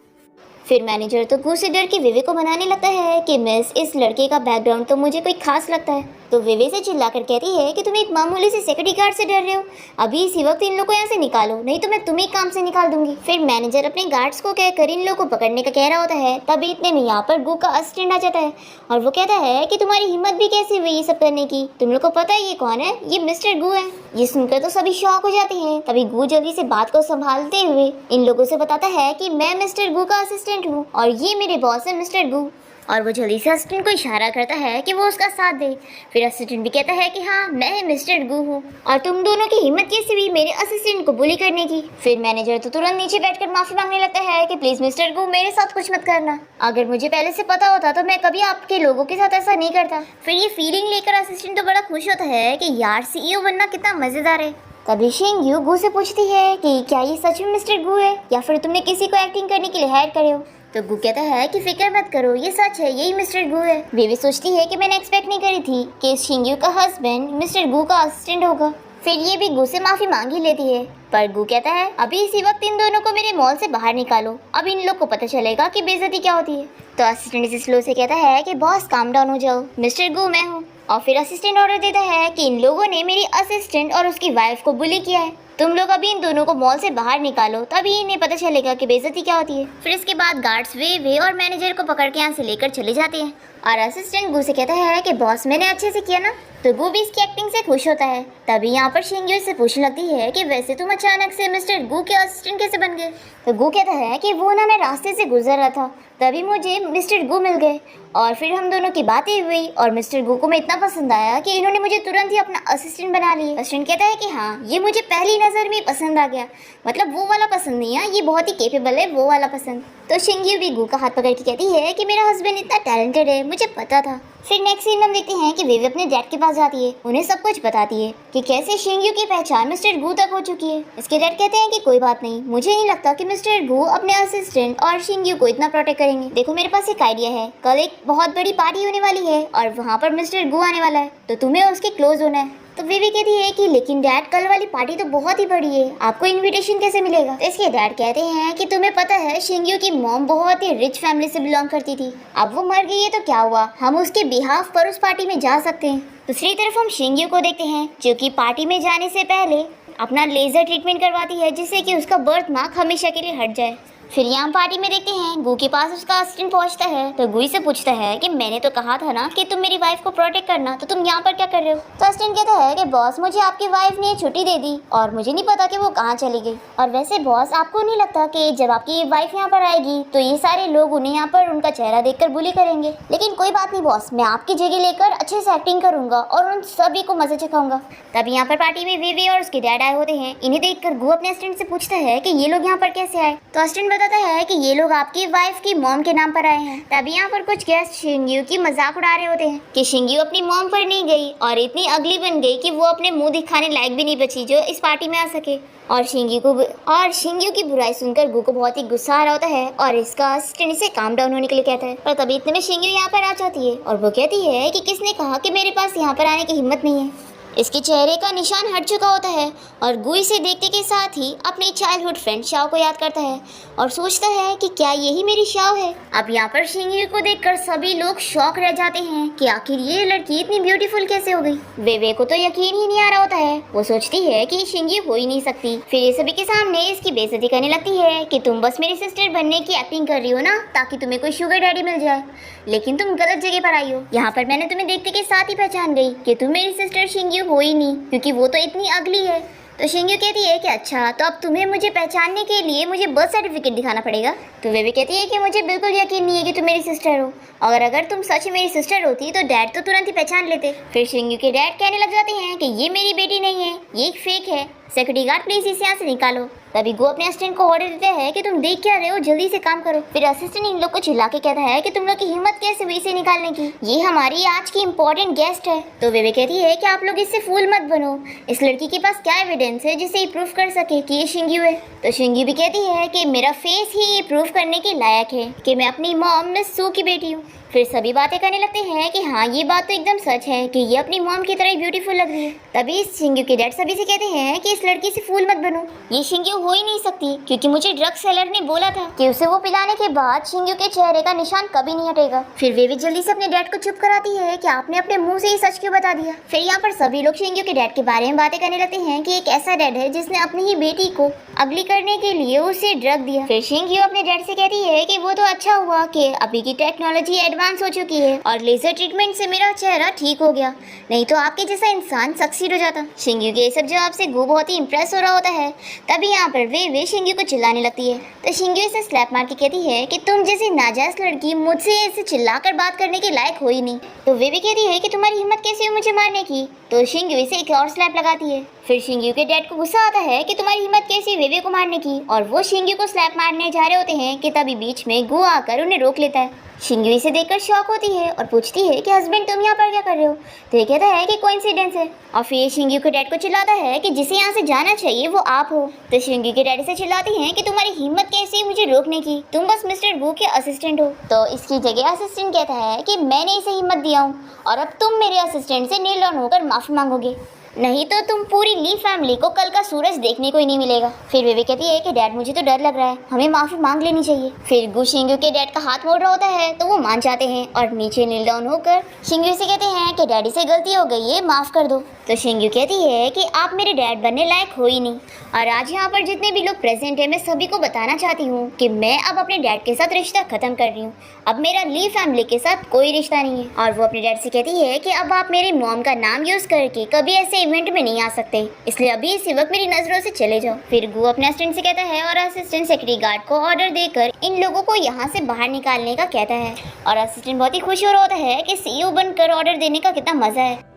फिर मैनेजर तो गु से डर के विवे को मनाने लगता है कि मिस इस लड़के का बैकग्राउंड तो मुझे कोई खास लगता है। तो विवे से चिल्लाकर कहती है कि तुम एक मामूली से सिक्योरिटी गार्ड से डर रहे हो, अभी इसी वक्त इन लोगों को यहाँ से निकालो नहीं तो मैं तुम्हें काम से निकाल दूंगी। फिर मैनेजर अपने गार्ड्स को कहकर इन लोगों को पकड़ने का कह रहा होता है। तभी इतने में यहाँ पर गु का असिस्टेंट आ जाता है और वो कहता है कि तुम्हारी हिम्मत भी कैसे हुई ये सब करने की, तुम लोग को पता है ये कौन है, ये मिस्टर गु है। ये सुनकर तो सभी शॉक हो जाते हैं। तभी गु जल्दी से बात को संभालते हुए इन लोगों से बताता है कि मैं मिस्टर गु का असिस्टेंट हूँ और ये मेरे बॉस है मिस्टर गु। और वो जल्दी से असिस्टेंट को इशारा करता है कि वो उसका साथ दे। फिर असिस्टेंट भी कहता है कि हाँ मैं मिस्टर गु हूँ और तुम दोनों की हिम्मत कैसे हुई मेरे असिस्टेंट को बुली करने की। फिर मैनेजर तो तुरंत नीचे बैठकर माफी मांगने लगता है कि प्लीज मिस्टर गु मेरे साथ कुछ मत करना, अगर मुझे पहले से पता होता तो मैं कभी आपके लोगों के साथ ऐसा नहीं करता। फिर ये फीलिंग लेकर असिस्टेंट तो बड़ा खुश होता है कि यार CEO बनना कितना मजेदार है। तभी शिंगयू गु से पूछती है कि क्या ये सच में मिस्टर गु है या फिर तुमने किसी को एक्टिंग करने के लिए हायर करे हो। तो गु कहता है कि फिक्र मत करो, ये सच है, यही मिस्टर गु है। बेबी सोचती है कि मैंने एक्सपेक्ट नहीं करी थी कि शिंगयू का हस्बैंड मिस्टर गु का असिस्टेंट होगा। फिर ये भी गु से माफी मांग ही लेती है, पर गु कहता है अभी इसी वक्त इन दोनों को मेरे मॉल से बाहर निकालो, अब इन लोग को पता चलेगा कि बेइज्जती क्या होती है। तो असिस्टेंट इसे स्लो से कहता है कि बॉस काम डाउन हो जाओ, मिस्टर गु मैं हूँ। और फिर असिस्टेंट ऑर्डर देता है कि इन लोगों ने मेरी असिस्टेंट और उसकी वाइफ को बुली किया है, तुम लोग अभी इन दोनों को मॉल से बाहर निकालो, तभी इन्हें पता चलेगा कि बेइज्जती क्या होती है। फिर इसके बाद गार्ड्स वे और मैनेजर को पकड़ के यहाँ से लेकर चले जाते हैं और असिस्टेंट गु से कहता है कि बॉस मैंने अच्छे से किया ना। तो गु भी इसकी एक्टिंग से खुश होता है। तभी यहाँ पर शिंगयू से पूछने लगती है कि वैसे तुम अचानक से मिस्टर गु के असिस्टेंट कैसे बन गए। तो गु कहता है कि वो ना मैं रास्ते से गुजर रहा था, तभी मुझे मिस्टर गु मिल गए और फिर हम दोनों की बातें हुई और मिस्टर गु को मैं इतना पसंद आया कि इन्होंने मुझे तुरंत ही अपना असिस्टेंट बना लिया। असिस्टेंट कहता है कि हाँ ये मुझे पहली नज़र में पसंद आ गया, मतलब वो वाला पसंद नहीं है, ये बहुत ही केपेबल है वो वाला पसंद। तो शिंगयू भी गु का हाथ पकड़ के कहती है कि मेरा हस्बैंड इतना टैलेंटेड है, मुझे पता था। फिर नेक्स्ट सीन हम देखते हैं कि वे अपने डैड के पास जाती है, उन्हें सब कुछ बताती है कि कैसे शिंगयू की पहचान मिस्टर गु तक हो चुकी है। इसके डैड कहते हैं कि कोई बात नहीं, मुझे नहीं लगता कि मिस्टर गु अपने असिस्टेंट और शिंगयू को इतना प्रोटेक्ट करेंगे। देखो मेरे पास एक आइडिया है, कल एक बहुत बड़ी पार्टी होने वाली है और वहाँ पर मिस्टर गु आने वाला है, तो तुम्हें उसके क्लोज होना है। तो वे भी कहती है कि लेकिन डैड कल वाली पार्टी तो बहुत ही बड़ी है, आपको इनविटेशन कैसे मिलेगा। तो इसके डैड कहते हैं कि तुम्हें पता है शिंगयू की मॉम बहुत ही रिच फैमिली से बिलोंग करती थी, अब वो मर गई है तो क्या हुआ, हम उसके बिहाफ पर उस पार्टी में जा सकते हैं। दूसरी तरफ हम शिंगयू को देखते हैं जो कि पार्टी में जाने से पहले अपना लेजर ट्रीटमेंट करवाती है जिससे कि उसका बर्थ मार्क हमेशा के लिए हट जाए। फिर यहाँ पार्टी में देखते हैं गु के पास उसका असिस्टेंट पहुंचता है। तो गु से पूछता है कि मैंने तो कहा था ना कि तुम मेरी वाइफ को प्रोटेक्ट करना, तो तुम यहाँ पर क्या कर रहे हो। तो असिस्टेंट कहता है कि बॉस मुझे आपकी वाइफ ने छुट्टी दे दी और मुझे नहीं पता कि वो कहाँ चली गई। और वैसे बॉस आपको नहीं लगता कि जब आपकी वाइफ यहाँ पर आएगी तो ये सारे लोग उन्हें यहाँ पर उनका चेहरा देखकर बुली करेंगे, लेकिन कोई बात नहीं बॉस, मैं आपकी जगह लेकर अच्छे से एक्टिंग करूंगा और उन सभी को मजे चखाऊंगा। तभी यहाँ पर पार्टी में वे और उसके डैड आए होते हैं। इन्हें देखकर गु अपने असिस्टेंट से पूछता है कि ये लोग यहाँ पर कैसे आए। तो असिस्टेंट बताता है कि ये लोग आपकी वाइफ की मॉम के नाम पर आए हैं। तभी यहाँ पर कुछ गेस्ट शिंगयू की मजाक उड़ा रहे होते हैं कि शिंगयू अपनी मॉम पर नहीं गई और इतनी अगली बन गई कि वो अपने मुंह दिखाने लायक भी नहीं बची जो इस पार्टी में आ सके। और शिंगयू की बुराई सुनकर गु को बहुत ही गुस्सा आ रहा होता है और इसका असिस्टेंट इसे काम डाउन होने के लिए कहता है। पर तभी इतने में शिंगयू यहाँ पर आ जाती है और वो कहती है कि किसने कहा कि मेरे पास यहाँ पर आने की हिम्मत नहीं है। इसके चेहरे का निशान हट चुका होता है और गु इसे देखने के साथ ही अपनी चाइल्डहुड फ्रेंड शाओ को याद करता है और सोचता है कि क्या यही मेरी शाओ है। अब यहाँ पर शिंगयू को देखकर सभी लोग शॉक रह जाते हैं कि आखिर ये लड़की इतनी ब्यूटीफुल कैसे हो गई। वे को तो यकीन ही नहीं आ रहा होता है, वो सोचती है कि शिंगयू हो ही नहीं सकती। फिर ये सभी के सामने इसकी बेइज्जती करने लगती है कि तुम बस मेरी सिस्टर बनने की एक्टिंग कर रही हो ना ताकि तुम्हें कोई शुगर डैडी मिल जाए, लेकिन तुम गलत जगह पर आई हो। यहाँ पर मैंने तुम्हें देखते के साथ ही पहचान गई कि तुम मेरी सिस्टर शिंगयू हो ही नहीं, क्योंकि वो तो इतनी अगली है। तो शिंगयू कहती है कि अच्छा, तो अब तुम्हें मुझे पहचानने के लिए मुझे बर्थ सर्टिफिकेट दिखाना पड़ेगा। तो वे भी कहती है कि मुझे बिल्कुल यकीन नहीं है कि तुम मेरी सिस्टर हो, और अगर तुम सच मेरी सिस्टर होती तो डैड तो तुरंत ही पहचान लेते। फिर शिंगयू के डैड कहने लग जाते हैं कि ये मेरी बेटी नहीं है, ये एक फेक है, सिक्योरिटी गार्ड प्लीज इसे यहाँ से निकालो। तभी गु अपने असिस्टेंट को ऑर्डर देता है कि तुम देख क्या रहे हो, जल्दी से काम करो। फिर असिस्टेंट इन लोग को चिल्ला के कहता है कि तुम लोग की हिम्मत कैसे हुई इसे निकालने की, ये हमारी आज की इम्पोर्टेंट गेस्ट है। तो वे कहती है कि आप लोग इससे फूल मत बनो, इस लड़की के पास क्या एविडेंस है जिससे ये प्रूफ कर सके कि ये शिंगयू है। तो शिंगयू भी कहती है कि मेरा फेस ही ये प्रूफ करने के लायक है कि मैं अपनी मॉम मिस सू की बेटी हूँ। फिर सभी बातें करने लगते हैं कि हाँ ये बात तो एकदम सच है कि ये अपनी मॉम की तरह ब्यूटीफुल लग रही है। तभी शिंगयू के डैड सभी से कहते हैं कि इस लड़की से फूल मत बनो, ये शिंगयू हो ही नहीं सकती, क्योंकि मुझे ड्रग सेलर ने बोला था कि उसे वो पिलाने के बाद शिंगयू के चेहरे का निशान कभी नहीं हटेगा। फिर वे भी जल्दी से अपने डैड को चुप कराती है कि आपने अपने मुंह से ही सच क्यों बता दिया। फिर यहाँ पर सभी लोग शिंगयू के डैड के बारे में बातें करने लगते हैं कि एक ऐसा डैड है जिसने अपनी ही बेटी को अगली करने के लिए उसे ड्रग दिया। फिर शिंगयू अपने डैड से कहती है कि वो तो अच्छा हुआ कि अभी की टेक्नोलॉजी एडवांस हो चुकी है और लेजर ट्रीटमेंट से मेरा चेहरा ठीक हो गया, नहीं तो आपके जैसा इंसान सक्सीड हो जाता। शिंगयू के सब जवाब से गु बहुत ही इंप्रेस हो रहा होता है। तभी यहाँ पर वे शिंगयू को चिल्लाने लगती है। तो शिंगयू इसे स्लैप मार के कहती है कि तुम जैसी नाजायज लड़की मुझसे ऐसे चिल्लाकर बात करने के लायक हो ही नहीं। तो वे भी कहती है कि तुम्हारी हिम्मत कैसी हो मुझे मारने की। तो शिंगयू इसे एक और स्लैप लगाती है। फिर शिंगयू के डैड को गुस्सा आता है कि तुम्हारी हिम्मत कैसी वेवे को मारने की, और वो शिंगयू को स्लैप मारने जा रहे होते हैं कि तभी बीच में गु आकर उन्हें रोक लेता है। शिंगयू इसे देखकर शॉक होती है और पूछती है कि हस्बैंड तुम यहाँ पर क्या कर रहे हो। तो ये कहता है कि कोइंसिडेंस है। और फिर शिंगयू के डैड को चिल्लाता है कि जिसे यहाँ से जाना चाहिए वो आप हो। तो शिंगी के डैडी से चिल्लाती हैं कि तुम्हारी हिम्मत कैसी है मुझे रोकने की, तुम बस मिस्टर वू के असिस्टेंट हो। तो इसकी जगह असिस्टेंट कहता है कि मैंने इसे हिम्मत दिया हूँ और अब तुम मेरे असिस्टेंट से नील डाउन होकर माफी मांगोगे, नहीं तो तुम पूरी ली फैमिली को कल का सूरज देखने को ही नहीं मिलेगा। फिर बेबी कहती है कि डैड मुझे तो डर लग रहा है, हमें माफी मांग लेनी चाहिए। फिर गु शिंगू के डैड का हाथ मोड़ रहा होता है तो वो मान जाते हैं और नीचे नील डाउन होकर शिंगू से कहते हैं कि डैडी से गलती हो गई है, माफ कर दो। तो शिंगू कहती है कि आप मेरे डैड बनने लायक हो ही नहीं। और आज यहाँ पर जितने भी लोग प्रेजेंट है मैं सभी को बताना चाहती हूँ कि मैं अब अपने डैड के साथ रिश्ता खत्म कर रही हूँ। अब मेरा ली फैमिली के साथ कोई रिश्ता नहीं है। और वो अपने डैड से कहती है कि अब आप मेरी मॉम का नाम यूज करके कभी ऐसे इवेंट में नहीं आ सकते, इसलिए अभी इसी वक्त मेरी नजरों से चले जाओ। फिर गु अपने असिस्टेंट से कहता है और असिस्टेंट सिक्योरिटी गार्ड को ऑर्डर देकर इन लोगों को यहाँ से बाहर निकालने का कहता है। और असिस्टेंट बहुत ही खुश हो रहा होता है कि सीईओ बनकर ऑर्डर देने का कितना मजा है।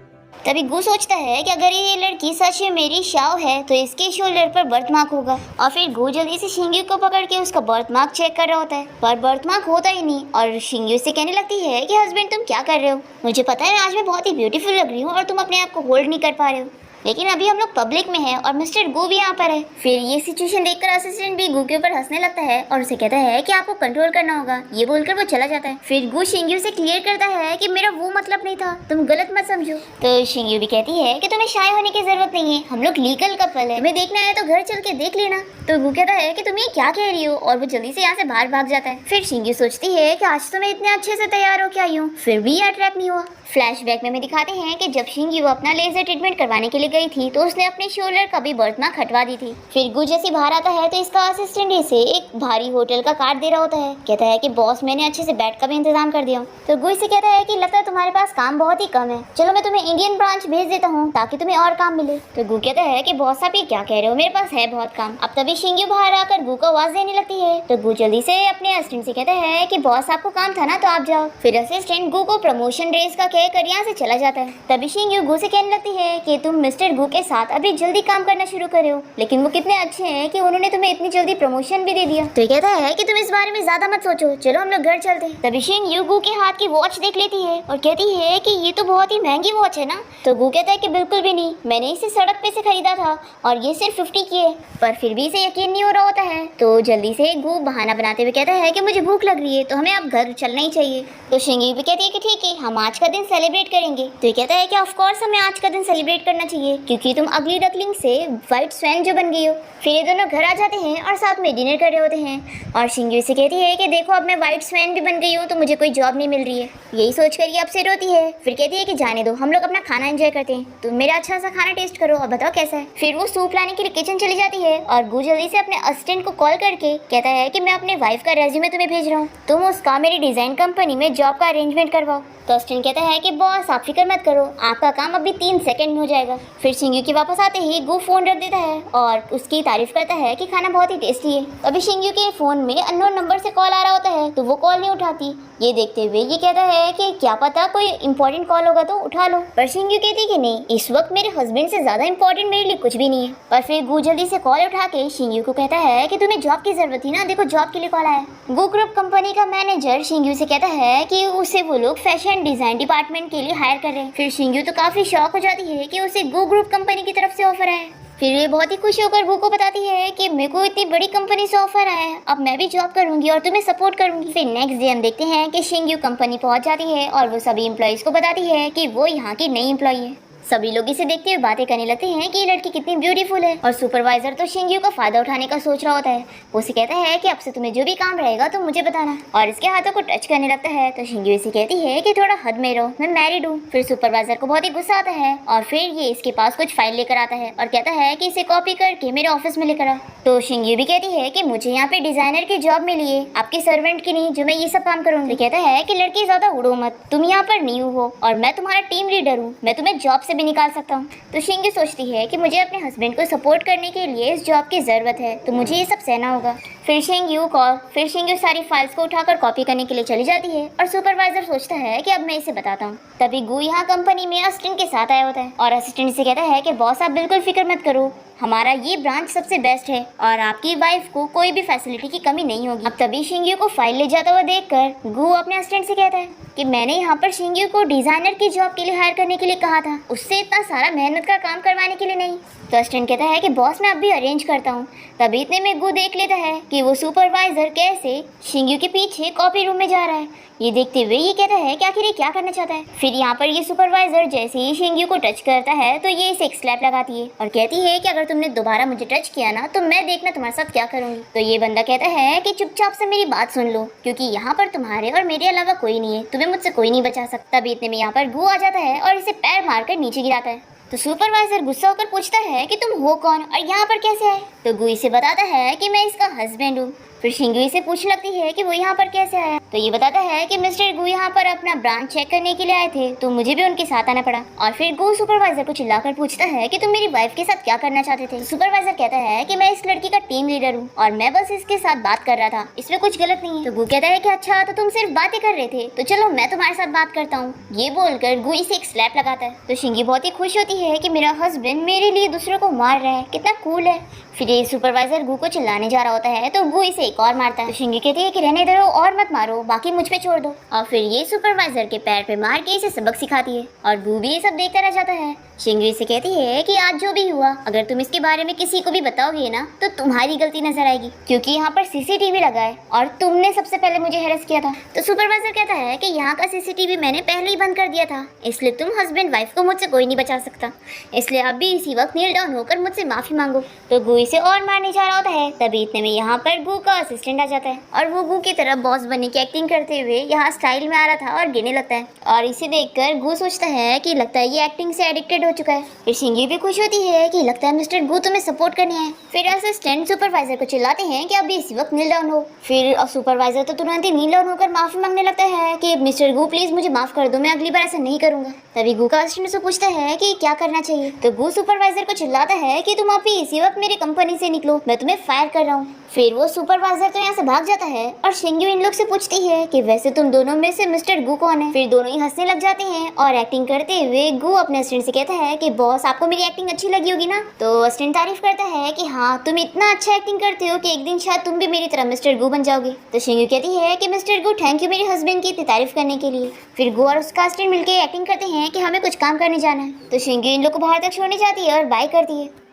तभी गु सोचता है कि अगर ये लड़की सच में मेरी शाओ है तो इसके शोल्डर पर बर्थमार्क होगा। और फिर गु जल्दी से शिंगू को पकड़ के उसका बर्थमार्क चेक कर रहा होता है, पर बर्थमार्क होता ही नहीं। और शिंगू से कहने लगती है कि हस्बैंड तुम क्या कर रहे हो, मुझे पता है आज मैं बहुत ही ब्यूटीफुल लग रही हूँ और तुम अपने आप को होल्ड नहीं कर पा रहे हो, लेकिन अभी हम लोग पब्लिक में हैं और मिस्टर गु भी यहाँ पर है। फिर ये सिचुएशन देखकर असिस्टेंट भी गु के ऊपर हंसने लगता है और उसे कहता है कि आपको कंट्रोल करना होगा, ये बोलकर वो चला जाता है। फिर गु शिंगू से क्लियर करता है कि मेरा वो मतलब नहीं था, तुम गलत मत समझो। तो शिंगू भी कहती है कि तुम्हें शाय होने की जरूरत नहीं है, हम लोग लीगल कपल है, तुम्हें देखना है तो घर चल के देख लेना। तो गु कहता है कि तुम ये क्या कह रही हो और वो जल्दी से यहाँ से बाहर भाग जाता है। फिर शिंगू सोचती है कि आज तो मैं इतने अच्छे से तैयार हो के आई हूँ, फिर भी अट्रैक्ट नहीं हुआ। फ्लैशबैक में दिखाते हैं कि जब शिंगी वो अपना लेजर ट्रीटमेंट करवाने के लिए गई थी तो उसने अपने शोल्डर का भी बर्थमार्क हटवा दी थी। फिर गु जैसी बाहर आता है तो इसका असिस्टेंट इसे एक भारी होटल का कार्ड दे रहा होता है, कहता है कि बॉस मैंने अच्छे से बेड का भी इंतजाम कर दिया हूँ। तो गु इसे कहता है कि लगता है तुम्हारे पास काम बहुत ही कम है, चलो मैं तुम्हें इंडियन ब्रांच भेज देता हूँ ताकि तुम्हें और काम मिले। तो गु कहता है कि बॉस आप ये क्या कह रहे हो, मेरे पास है बहुत काम। अब तभी शिंगी बाहर आकर गु को आवाज देने लगती है तो गु जल्दी से अपने असिस्टेंट से कहता है कि बॉस आपको काम था ना तो आप जाओ। फिर असिस्टेंट गु को प्रमोशन रेस का कहकर यहाँ से चला जाता है। तभी शिंगू गु से कहने लगती है कि तुम मिस्टर गु के साथ अभी जल्दी काम करना शुरू करे हो, लेकिन वो कितने अच्छे हैं कि उन्होंने तुम्हें इतनी जल्दी प्रमोशन भी दे दिया। तो ये कहता है कि तुम इस बारे में ज्यादा मत सोचो, चलो हम लोग घर चलते हैं। तभी शिंगू गु के हाथ की वॉच देख लेती है और कहती है कि ये तो बहुत ही महंगी वॉच है ना। तो गु कहता है कि बिल्कुल भी नहीं, मैंने इसे सड़क पे से खरीदा था और ये सिर्फ 50 की है। पर फिर भी इसे यकीन नहीं हो रहा होता है तो जल्दी से गु बहाना बनाते हुए कहता है कि मुझे भूख लग रही है तो हमें अब घर चलना ही चाहिए। तो शिंगी भी कहती है कि ठीक है हम आज का दिन सेलिब्रेट करेंगे। तो ये कहता है कि ऑफ कोर्स हमें आज का दिन सेलिब्रेट करना चाहिए क्योंकि तुम अगली डकलिंग से व्हाइट स्वैन जो बन गई हो। फिर ये दोनों घर आ जाते हैं और साथ में डिनर कर रहे होते हैं और शिंगी से कहती है कि देखो अब मैं व्हाइट स्वैन भी बन गई हूँ तो मुझे कोई जॉब नहीं मिल रही है। यही सोचकर ये अपसेट होती है। फिर कहती है कि जाने दो, हम लोग अपना खाना एंजॉय करते हैं, तुम मेरा अच्छा सा खाना टेस्ट करो और बताओ कैसा है। फिर वो सूप लाने के लिए किचन चली जाती है और गु जल्दी से अपने असिस्टेंट को कॉल करके कहता है कि मैं अपने वाइफ का रेज्यूमे तुम्हें भेज रहा हूँ, तुम उसका मेरी डिजाइन कंपनी में जॉब का अरेंजमेंट करवाओ। तो असिस्टेंट कहता है कि बॉस आप फिक्र मत करो, आपका काम अभी 3 सेकंड में हो जाएगा। फिर शिंगू के वापस आते ही गु फोन रख देता है और उसकी तारीफ करता है कि खाना बहुत ही टेस्टी है। अभी शिंगू के फोन में अननोन नंबर से कॉल आ रहा होता है तो वो कॉल नहीं उठाती। ये देखते हुए ये कहता है कि क्या पता कोई इंपॉर्टेंट कॉल होगा तो उठा लो। पर शिंगू कहती कि नहीं, इस वक्त मेरे हस्बैंड से ज्यादा इंपॉर्टेंट मेरे लिए कुछ भी नहीं है। पर फिर गु जल्दी से कॉल उठा के शिंगू को कहता है कि तुम्हें जॉब की जरूरत थी ना, देखो जॉब के लिए कॉल आया। गु ग्रुप कंपनी का मैनेजर शिंगू से कहता है कि उसे वो लोग फैशन डिजाइन डिपार्टमेंट के लिए हायर कर रहे हैं। फिर शिंगू तो काफी शॉक हो जाती है कि उसे गु ग्रुप कंपनी की तरफ से ऑफर आया। फिर ये बहुत ही खुश होकर गु को बताती है कि मेरे को इतनी बड़ी कंपनी से ऑफर आया है, अब मैं भी जॉब करूंगी और तुम्हें सपोर्ट करूंगी। फिर नेक्स्ट डे हम देखते हैं कि शिंगू कंपनी पहुंच जाती है और वो सभी एम्प्लॉइज को बताती है कि वो यहाँ की नई एम्प्लॉई है। सभी लोग इसे देखते हुए बातें करने लगते हैं कि ये लड़की कितनी ब्यूटीफुल है। और सुपरवाइजर तो शिंगू का फायदा उठाने का सोच रहा होता है। वो उसे कहता है कि अब से तुम्हें जो भी काम रहेगा तो मुझे बताना, और इसके हाथों को टच करने लगता है। तो शिंगू इसे कहती है कि थोड़ा हद में रहो, मैं मैरिड हूँ। फिर सुपरवाइजर को बहुत ही गुस्सा आता है और फिर ये इसके पास कुछ फाइल लेकर आता है और कहता है कि इसे कॉपी करके मेरे ऑफिस में लेकर आओ। तो शिंगू भी कहती है कि मुझे यहाँ पे डिजाइनर की जॉब मिली है, आपकी सर्वेंट की नहीं, जो मैं ये सब काम करूँगी। कहता है कि लड़की ज्यादा उड़ो मत, तुम यहाँ पर न्यू हो और मैं तुम्हारा टीम लीडर हूँ, मैं तुम्हें जॉब से भी निकाल सकता हूँ। तो शिंगू सोचती है कि मुझे अपने हस्बैंड को सपोर्ट करने के लिए इस जॉब की जरूरत है तो मुझे ये सब सहना होगा। फिर शिंग्यू सारी फाइल्स को उठाकर कॉपी करने के लिए चली जाती है और सुपरवाइजर सोचता है कि अब मैं इसे बताता हूँ। तभी गू यहाँ कंपनी में असिस्टेंट के साथ आया होता है और असिस्टेंट से कहता है कि बॉस आप बिल्कुल फिक्र मत करो, हमारा ये ब्रांच सबसे बेस्ट है और आपकी वाइफ को कोई भी फैसिलिटी की कमी नहीं होगी। अब तभी शिंग्यू को फाइल ले जाता हुआ देखकर गू अपने असिस्टेंट से कहता है कि मैंने यहाँ पर शिंग्यू को डिजाइनर की जॉब के लिए हायर करने के लिए कहा था, उससे इतना सारा मेहनत का काम करवाने के लिए नहीं। तो असिस्टेंट कहता है कि बॉस मैं अभी अरेंज करता हूँ। तभी इतने में गू देख लेता है कि वो सुपरवाइजर कैसे शिंग्यू के पीछे कॉपी रूम में जा रहा है। ये देखते हुए ये कहता है कि आखिर ये क्या करना चाहता है। फिर यहाँ पर ये सुपरवाइजर जैसे ही शिंग्यू को टच करता है तो ये इसे एक स्लैप लगाती है और कहती है कि अगर तुमने दोबारा मुझे टच किया ना तो मैं देखना तुम्हारे साथ क्या करूंगी। तो ये बंदा कहता है कि चुपचाप से मेरी बात सुन लो, क्योंकि यहाँ पर तुम्हारे और मेरे अलावा कोई नहीं है, तुम्हें मुझसे कोई नहीं बचा सकता। तभी इतने में यहाँ पर गू आ जाता है और इसे पैर मारकर नीचे गिराता है। तो सुपरवाइजर गुस्सा होकर पूछता है कि तुम हो कौन और यहाँ पर कैसे आए। तो गू इसे बताता है कि मैं इसका हस्बैंड हूँ। फिर शिंग्यू से पूछने लगती है कि वो यहाँ पर कैसे आया। तो ये बताता है कि मिस्टर गू यहाँ पर अपना ब्रांच चेक करने के लिए आए थे, तो मुझे भी उनके साथ आना पड़ा। और फिर गू सुपरवाइजर को चिल्लाकर पूछता है कि तुम मेरी वाइफ के साथ क्या करना चाहते थे। तो सुपरवाइजर कहता है कि मैं इस लड़की का टीम लीडर हूँ और मैं बस इसके साथ बात कर रहा था, इसमें कुछ गलत नहीं है। तो गू कहता है कि अच्छा तो तुम सिर्फ बातें कर रहे थे, तो चलो मैं तुम्हारे साथ बात करता हूँ। ये बोलकर गू इसे एक स्लैप लगाता है। तो शिंगी बहुत ही खुश होती है कि मेरा हस्बैंड मेरे लिए दूसरों को मार रहा है, कितना कूल है। फिर ये सुपरवाइजर गू को चिल्लाने जा रहा होता है तो गू इसे एक और मारता है। तो शिंगी कहती है कि रहने दो और मत मारो, बाकी मुझ पे छोड़ दो। और फिर ये सुपरवाइजर के पैर पे मार के इसे सबक सिखाती है और गू भी ये सब देखता रह जाता है। शिंगी से कहती है कि आज जो भी हुआ अगर तुम इसके बारे में किसी को भी बताओगे ना तो तुम्हारी गलती नजर आएगी, क्योंकि यहाँ पर सीसीटीवी लगा है और तुमने सबसे पहले मुझे हेरस किया था। तो सुपरवाइजर कहता है कि यहाँ का सीसीटीवी मैंने पहले ही बंद कर दिया था, इसलिए तुम हस्बैंड वाइफ को मुझसे कोई नहीं बचा सकता, इसलिए अब भी इसी वक्त नील डाउन होकर मुझसे माफी मांगो। तो गू इसे और मारने जा रहा होता है। तभी इतने में यहाँ पर गू का असिस्टेंट आ जाता है और वो गू की तरह बॉस बनने की एक्टिंग करते हुए यहाँ स्टाइल में आ रहा था और गिरने लगता है। और इसे देखकर गू सोचता है कि लगता है ये एक्टिंग से एडिक्टेड हो चुका है। फिर शिंगी भी खुश होती है कि लगता है मिस्टर गू तुम्हें सपोर्ट करने हैं। फिर असिस्टेंट सुपरवाइजर को चिल्लाते हैं कि अभी इसी वक्त नील डाउन हो। फिर सुपरवाइजर तो तुरंत ही नील डाउन होकर माफी मांगने लगता है कि मिस्टर गू प्लीज मुझे माफ कर दो, मैं अगली बार ऐसा नहीं करूंगा। तभी गू का असिस्टेंट से पूछता है कि क्या करना चाहिए। तो गू सुपरवाइजर को चिल्लाता है कि तुम अभी इसी वक्त मेरी कंपनी से निकलो, मैं तुम्हें फायर कर रहा हूँ। फिर वो सुपरवाइजर तो यहाँ से भाग जाता है और शिंगी इन लोग से पूछती है कि वैसे तुम दोनों में से मिस्टर गू कौन है। फिर दोनों ही हंसने लग जाते हैं और एक्टिंग करते हुए गू अपने असिस्टेंट से कहता है कि बॉस आपको मेरी एक्टिंग अच्छी लगी होगी ना। तो असिस्टेंट तारीफ करता है कि हाँ तुम इतना अच्छा एक्टिंग करते हो कि एक दिन शायद तुम भी मेरी तरह मिस्टर गू बन जाओगे। तो शिंगी कहती है कि मिस्टर गू थैंक यू मेरे हस्बैंड की इतनी तारीफ करने के लिए। फिर गू और उसका असिस्टेंट मिलकर एक्टिंग करते हैं कि हमें कुछ काम करने जाना है। तो शिंगी इन लोग को बाहर तक छोड़ने जाती है और बाय करती है।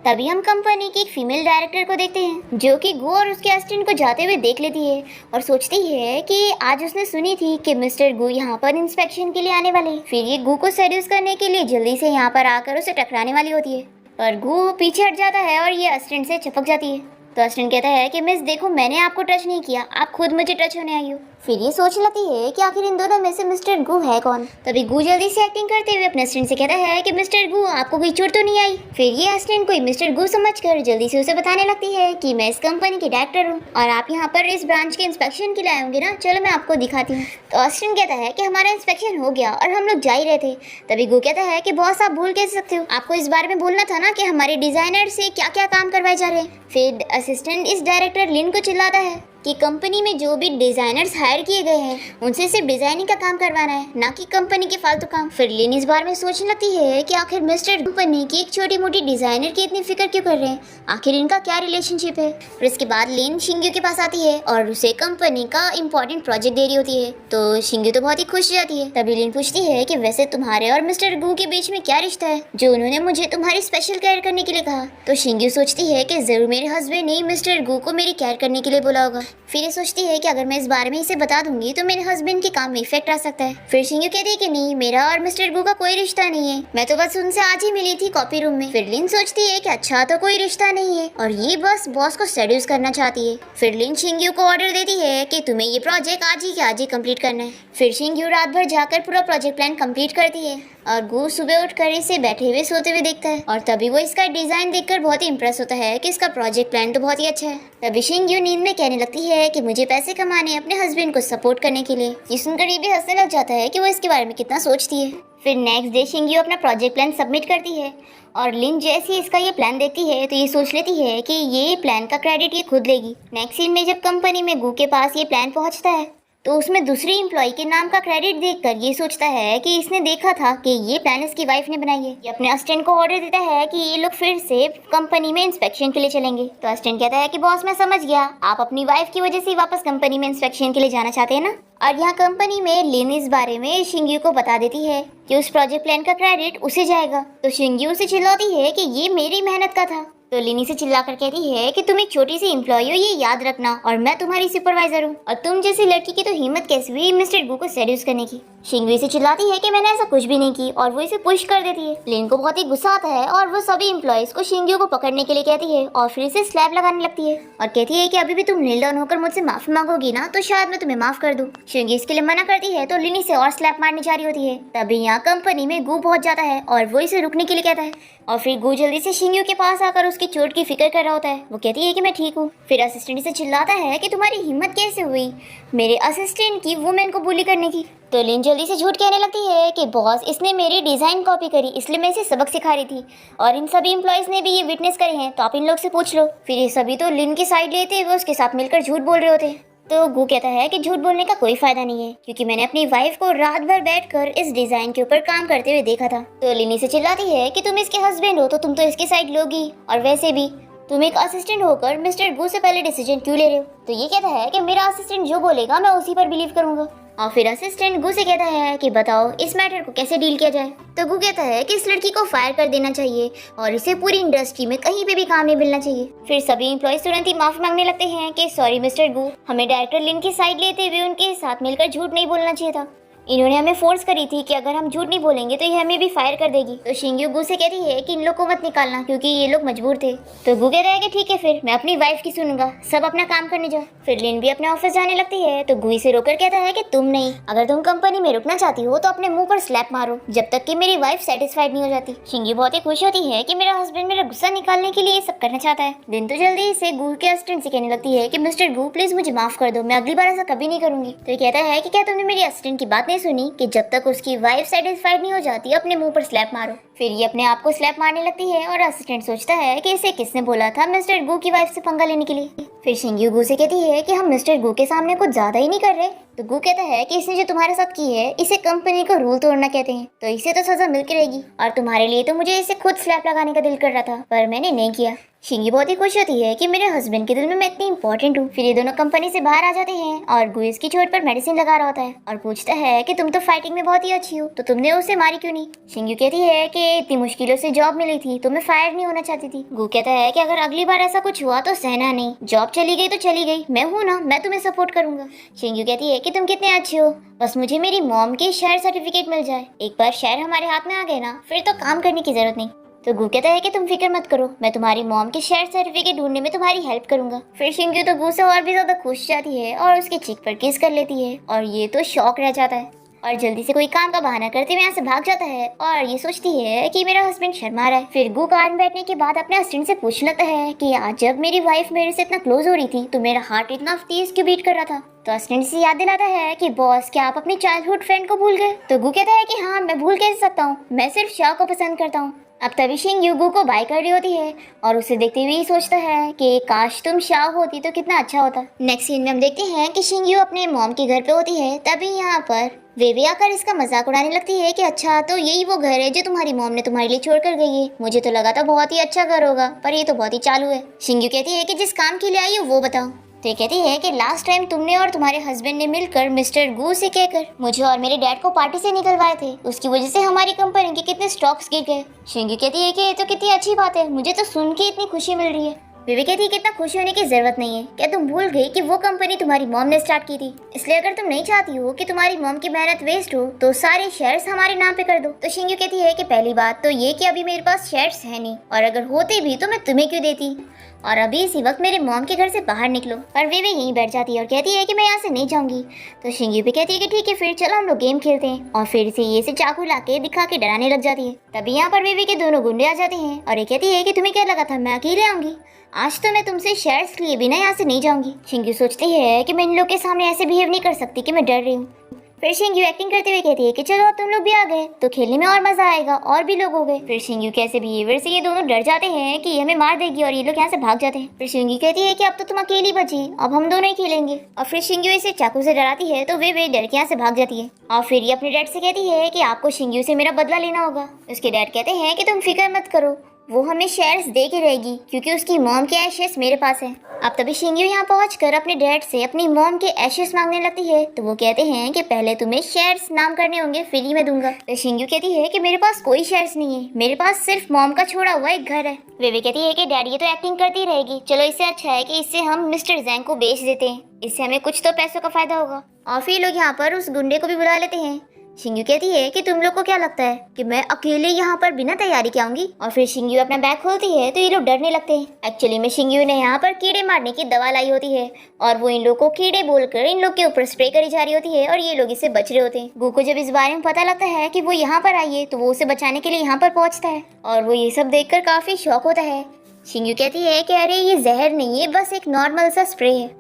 तभी हम कंपनी की एक फीमेल डायरेक्टर को देखते हैं जो कि गू और उसके असिस्टेंट को जाते हुए देख लेती है और सोचती है कि आज उसने सुनी थी कि मिस्टर गू यहाँ पर इंस्पेक्शन के लिए आने वाले हैं। फिर ये गू को सेड्यूस करने के लिए जल्दी से यहाँ पर आकर उसे टकराने वाली होती है, पर गू पीछे हट जाता है और ये असिस्टेंट से चिपक जाती है। तो असिस्टेंट कहता है कि मिस देखो मैंने आपको टच नहीं किया, आप खुद मुझे टच होने आई हो। फिर ये सोच लेती है कि आखिर इन दोनों में से मिस्टर गू है कौन। तभी गू जल्दी से एक्टिंग करते हुए अपने असिस्टेंट से कहता है कि मिस्टर गू आपको कोई चोट तो नहीं आई। फिर ये असिस्टेंट को मिस्टर गू समझकर जल्दी से उसे बताने लगती है कि मैं इस कंपनी की डायरेक्टर हूँ और आप यहाँ पर इस ब्रांच के इंस्पेक्शन के लिए आए होंगे ना, चलो मैं आपको दिखाती हूँ। तो असिस्टेंट कहता है कि हमारा इंस्पेक्शन हो गया और हम लोग जा ही रहे थे। तभी गू कहता है कि बॉस आप भूल कैसे सकते हो, आपको इस बारे में बोलना था ना कि हमारे डिजाइनर से क्या क्या काम करवाए जा रहे हैं। फिर असिस्टेंट इस डायरेक्टर लिन को चिल्लाता है कि कंपनी में जो भी डिजाइनर्स हायर किए गए हैं उनसे सिर्फ डिजाइनिंग का काम करवाना है, ना कि कंपनी के फालतू काम। फिर लिन इस बार में सोचने लगती है कि आखिर मिस्टर कंपनी की एक छोटी मोटी डिजाइनर की इतनी फिक्र क्यों कर रहे हैं, आखिर इनका क्या रिलेशनशिप है। फिर इसके बाद लिन शिंग्यू के पास आती है और उसे कंपनी का इंपॉर्टेंट प्रोजेक्ट दे रही होती है। तो शिंग्यू तो बहुत ही खुश हो जाती है। तभी लिन पूछती है कि वैसे तुम्हारे और मिस्टर गू के बीच में क्या रिश्ता है जो उन्होंने मुझे तुम्हारी स्पेशल केयर करने के लिए कहा। तो शिंग्यू सोचती है कि जरूर मेरे हस्बैंड ने मिस्टर गू को मेरी केयर करने के लिए बोला होगा। फिर ये सोचती है कि अगर मैं इस बारे में इसे बता दूंगी तो मेरे हस्बैंड के काम में इफेक्ट आ सकता है। फिर शिंग्यू कहती है कि नहीं, मेरा और मिस्टर गू का कोई रिश्ता नहीं है, मैं तो बस उनसे आज ही मिली थी कॉपी रूम में। फिर लिन सोचती है कि अच्छा तो कोई रिश्ता नहीं है और ये बस बॉस को सेड्यूस करना चाहती है। फिर लिन शिंग्यू को ऑर्डर देती है कि तुम्हें ये प्रोजेक्ट आज ही के आज ही कंप्लीट करना है। फिर शिंग्यू रात भर जाकर पूरा प्रोजेक्ट प्लान कंप्लीट करती है और गू सुबह उठकर इसे बैठे हुए सोते हुए देखता है और तभी वो इसका डिजाइन देखकर बहुत ही इंप्रेस होता है कि इसका प्रोजेक्ट प्लान तो बहुत ही अच्छा है। तभी शिंग्यू नींद में कहने लगती है कि मुझे पैसे कमाने अपने हस्बैंड को सपोर्ट करने के लिए। ये सुनकर ये भी हंसने लग जाता है कि वो इसके बारे में कितना सोचती है। फिर नेक्स्ट डे शिंग्यू अपना प्रोजेक्ट प्लान सबमिट करती है और लिन जैसे ही इसका ये प्लान देखती है तो ये सोच लेती है कि ये प्लान का क्रेडिट ये खुद लेगी। नेक्स्ट सीन में जब कंपनी में गू के पास ये प्लान पहुंचता है तो उसमें दूसरी एम्प्लॉय के नाम का क्रेडिट देखकर ये सोचता है कि इसने देखा था कि ये प्लान इसकी वाइफ ने बनाई है। ये अपने असिस्टेंट को ऑर्डर देता है कि ये लोग फिर से कंपनी में इंस्पेक्शन के लिए चलेंगे। तो असिस्टेंट कहता है कि बॉस मैं समझ गया, आप अपनी वाइफ की वजह से वापस कंपनी में इंस्पेक्शन के लिए जाना चाहते हैं ना। और यहाँ कंपनी में लिन इस बारे में शिंग्यू को बता देती है कि उस प्रोजेक्ट प्लान का क्रेडिट उसे जाएगा। तो शिंग्यू उसे चिल्लाती है कि ये मेरी मेहनत का था। तो लिनी से चिल्लाकर कहती है कि तुम एक छोटी सी एम्प्लॉय हो, ये याद रखना, और मैं तुम्हारी सुपरवाइजर हूँ, और तुम जैसी लड़की की तो हिम्मत कैसे हुई मिस्टर गू को सेड्यूस करने की। शिंग्यू से चिल्लाती है कि मैंने ऐसा कुछ भी नहीं की और वो इसे पुश कर देती है। लिन को बहुत ही गुस्सा आता है और वो सभी एम्प्लॉयज को शिंग्यू को पकड़ने के लिए कहती है और फिर इसे स्लैप लगाने लगती है और कहती है कि अभी भी तुम नील डाउन होकर मुझसे माफी मांगोगी ना तो शायद मैं तुम्हें माफ कर दूं। शिंग्यू इसके लिए मना करती है तो लिनी से और स्लैप मारने जा रही होती है। तभी यहाँ कंपनी में गू पहुंच जाता है और वो इसे रुकने के लिए कहता है और फिर गू जल्दी से शिंग्यू के पास आकर उसकी चोट की फिक्र कर रहा होता है। वो कहती है कि मैं ठीक हूँ। फिर असिस्टेंट इसे चिल्लाता है कि तुम्हारी हिम्मत कैसे हुई मेरे असिस्टेंट की वुमेन को बुली करने की। तो लिन जल्दी से झूठ कहने लगती है कि बॉस इसने मेरी डिजाइन कॉपी करी इसलिए मैं इसे सबक सिखा रही थी और इन सभी एम्प्लॉयज ने भी ये विटनेस करे हैं तो आप इन लोग से पूछ लो। फिर ये सभी तो लिन की साइड लेते हुए उसके साथ मिलकर झूठ बोल रहे होते हैं। तो गू कहता है कि झूठ बोलने का कोई फायदा नहीं है क्योंकि मैंने अपनी वाइफ को रात भर बैठकर इस डिजाइन के ऊपर काम करते हुए देखा था। तो लिनी से चिल्लाती है कि तुम इसके हस्बैंड हो तो तुम तो इसकी साइड लोगी और वैसे भी तुम एक असिस्टेंट होकर मिस्टर गू से पहले डिसीजन क्यों ले रहे हो। तो ये कहता है कि मेरा असिस्टेंट जो बोलेगा मैं उसी पर बिलीव करूंगा। और फिर असिस्टेंट गू से कहता है कि बताओ इस मैटर को कैसे डील किया जाए। तो गू कहता है कि इस लड़की को फायर कर देना चाहिए और इसे पूरी इंडस्ट्री में कहीं पे भी काम नहीं मिलना चाहिए। फिर सभी एम्प्लॉयज तुरंत ही माफी मांगने लगते हैं कि सॉरी मिस्टर गू, हमें डायरेक्टर लिन की साइड लेते हुए उनके साथ मिलकर झूठ नहीं बोलना चाहिए था। इन्होंने हमें फोर्स करी थी कि अगर हम झूठ नहीं बोलेंगे तो ये हमें भी फायर कर देगी। तो शिंग्यू गू से कहती है कि इन लोग को मत निकालना क्योंकि ये लोग मजबूर थे। तो गू कहता है कि ठीक है फिर मैं अपनी वाइफ की सुनूंगा, सब अपना काम करने जाओ। फिर लिन भी अपने ऑफिस जाने लगती है तो गू से रोककर कहता है कि तुम नहीं, अगर तुम कंपनी में रुकना चाहती हो तो अपने मुंह पर स्लैप मारो जब तक कि मेरी वाइफ सेटिस्फाइड नहीं हो जाती। शिंग्यू बहुत ही खुश होती है कि मेरा हस्बैंड मेरा गुस्सा निकालने के लिए ये सब करना चाहता है। लिन तो जल्दी से गू के असिस्टेंट से कहने लगती है कि मिस्टर गू प्लीज मुझे माफ कर दो, मैं अगली बार ऐसा कभी नहीं करूंगी। तो ये कहता है कि क्या तुमने मेरी असिस्टेंट की बात नहीं सुनी कि जब तक उसकी वाइफ सेटिस्फाइड नहीं हो जाती अपने मुंह पर स्लैप मारो। फिर ये अपने आप को स्लैप मारने लगती है और असिस्टेंट सोचता है कि इसे किसने बोला था मिस्टर गू की वाइफ से पंगा लेने के लिए। फिर शिंग्यू गू से कहती है कि हम मिस्टर गू के सामने कुछ ज्यादा ही नहीं कर रहे। तो गू कहता है कि इसने जो तुम्हारे साथ की है इसे कंपनी का रूल तोड़ना कहते हैं, तो इसे तो सजा मिलकर रहेगी और तुम्हारे लिए तो मुझे इसे खुद स्लैप लगाने का दिल कर रहा था पर मैंने नहीं किया। शिंगी बहुत ही खुश होती है कि मेरे हस्बैंड के दिल में मैं इतनी इंपॉर्टेंट हूँ। फिर ये दोनों कंपनी से बाहर आ जाते हैं और गू इसकी चोट पर मेडिसिन लगा रहा होता है और पूछता है कि तुम तो फाइटिंग में बहुत ही अच्छी हो तो तुमने उसे मारी क्यों नहीं। शिंगी कहती है कि इतनी मुश्किलों से जॉब मिली थी तो मैं फायर नहीं होना चाहती थी। गू कहता है कि अगर अगली बार ऐसा कुछ हुआ तो सहना नहीं, जॉब चली गई तो चली गई, मैं हूँ ना, मैं तुम्हें सपोर्ट करूंगा। शिंगी कहती है कि तुम कितने अच्छे हो, बस मुझे मेरी मॉम के शेयर सर्टिफिकेट मिल जाए, एक बार शेयर हमारे हाथ में आ गए ना फिर तो काम करने की जरूरत नहीं। तो गू कहता है कि तुम फिक्र मत करो, मैं तुम्हारी मॉम के शेयर सर्टिफिकेट ढूंढने में तुम्हारी हेल्प करूंगा। फिर शिंग्यू तो गू से और भी ज्यादा खुश जाती है और उसके चीक पर किस कर लेती है और ये तो शॉक रह जाता है और जल्दी से कोई काम का बहाना करते हुए यहाँ से भाग जाता है और ये सोचती है कि मेरा हस्बैंड शर्मा रहा है। फिर गू कार में बैठने के बाद अपने असिस्टेंट से पूछने लगता है कि आज जब मेरी वाइफ मेरे से इतना क्लोज हो रही थी तो मेरा हार्ट इतना तेज क्यों बीट कर रहा था। तो असिस्टेंट से याद दिलाता है कि बॉस क्या आप अपनी चाइल्डहुड फ्रेंड को भूल गए। तो गू कहता है कि हाँ मैं भूल कैसे सकता हूँ, मैं सिर्फ शाह को पसंद करता हूँ। अब तभी शिंग्यू गू को बाय कर रही होती है और उसे देखते हुए ही सोचता है कि काश तुम शाह होती तो कितना अच्छा होता। नेक्स्ट सीन में हम देखते हैं कि शिंग्यू अपने मॉम के घर पे होती है। तभी यहाँ पर वेवे आकर इसका मजाक उड़ाने लगती है कि अच्छा तो यही वो घर है जो तुम्हारी मॉम ने तुम्हारे लिए छोड़ कर गई है, मुझे तो लगा था बहुत ही अच्छा घर होगा पर ये तो बहुत ही चालू है। शिंग्यू कहती है कि जिस काम के लिए आई हो वो बताओ। तो ये कहती है कि लास्ट टाइम तुमने और तुम्हारे हस्बैंड ने मिलकर मिस्टर गू से कहकर मुझे और मेरे डैड को पार्टी से निकलवाए थे, उसकी वजह से हमारी कंपनी के कितने स्टॉक्स गिर गए। शिंगी कहती है कि ये तो कितनी अच्छी बात है, मुझे तो सुन के इतनी खुशी मिल रही है। बेबी कहती है कि इतना खुश होने की जरूरत नहीं है, क्या तुम भूल गई कि वो कंपनी तुम्हारी मॉम ने स्टार्ट की थी, इसलिए अगर तुम नहीं चाहती हो कि तुम्हारी मॉम की मेहनत वेस्ट हो तो सारे शेयर्स हमारे नाम पे कर दो। तो शिंगी कहती है कि पहली बात तो ये कि अभी मेरे पास शेयर्स है नहीं और अगर होते भी तो मैं तुम्हें क्यों देती। और अभी इसी वक्त मेरे मॉम के घर से बाहर निकलो। पर वे यहीं बैठ जाती है और कहती है कि मैं यहाँ से नहीं जाऊंगी। तो शिंग्यू भी कहती है कि ठीक है फिर चलो हम लोग गेम खेलते हैं, और फिर से ये से चाकू लाके दिखा के डराने लग जाती है। तभी यहाँ पर वे के दोनों गुंडे आ जाते हैं और ये कहती है कि तुम्हें क्या लगा था मैं अकेले आऊंगी, आज तो मैं तुमसे शेयर्स लिए बिना यहाँ से नहीं जाऊंगी। शिंग्यू सोचती है कि मैं इन लोग के सामने ऐसे बिहेव नहीं कर सकती कि मैं डर रही हूँ। फिर शिंग्यू एक्टिंग करते हुए कहती है कि चलो अब तुम लोग भी आ गए तो खेलने में और मजा आएगा, और भी लोग हो गए। फिर शिंग्यू के ऐसे बिहेवियर से ये दोनों डर जाते हैं कि ये हमें मार देगी और ये लोग यहाँ से भाग जाते हैं। फिर शिंग्यू कहती है कि अब तो तुम अकेली बची, अब हम दोनों ही खेलेंगे। और फिर शिंग्यू इसे चाकू से डराती है तो वे डर के यहाँ से भाग जाती है। और फिर ये अपने डैड से कहती है कि आपको शिंग्यू से मेरा बदला लेना होगा। उसके डैड कहते हैं कि तुम फिक्र मत करो, वो हमें शेयर्स दे के रहेगी क्योंकि उसकी मॉम के एशेस मेरे पास है। अब तभी शिंग्यू यहाँ पहुंचकर अपने डैड से अपनी मॉम के एशेस मांगने लगती है। तो वो कहते हैं कि पहले तुम्हें शेयर्स नाम करने होंगे फिर ही मैं दूंगा। तो शिंग्यू कहती है कि मेरे पास कोई शेयर्स नहीं है, मेरे पास सिर्फ मॉम का छोड़ा हुआ एक घर है। वे कहती है कि डैडी ये तो एक्टिंग करती रहेगी, चलो इससे अच्छा है कि इससे हम मिस्टर जैंग को बेच देते हैं, इससे हमें कुछ तो पैसों का फायदा होगा। और फिर लोग यहाँ पर उस गुंडे को भी बुला लेते हैं। शिंग्यू कहती है कि तुम लोग को क्या लगता है कि मैं अकेले यहाँ पर बिना तैयारी के आऊंगी। और फिर शिंग्यू अपना बैग खोलती है तो ये लोग डरने लगते हैं। एक्चुअली में शिंग्यू ने यहाँ पर कीड़े मारने की दवा लाई होती है और वो इन लोग को कीड़े बोलकर इन लोग के ऊपर स्प्रे करी जा रही होती है और ये लोग इससे बच रहे होते हैं। गू को जब इस बारे में पता लगता है कि वो यहाँ पर आई है तो वो उसे बचाने के लिए यहाँ पर पहुँचता है और वो ये सब देखकर काफी शॉक होता है। शिंग्यू कहती है कि अरे ये जहर नहीं है, बस एक नॉर्मल सा स्प्रे है।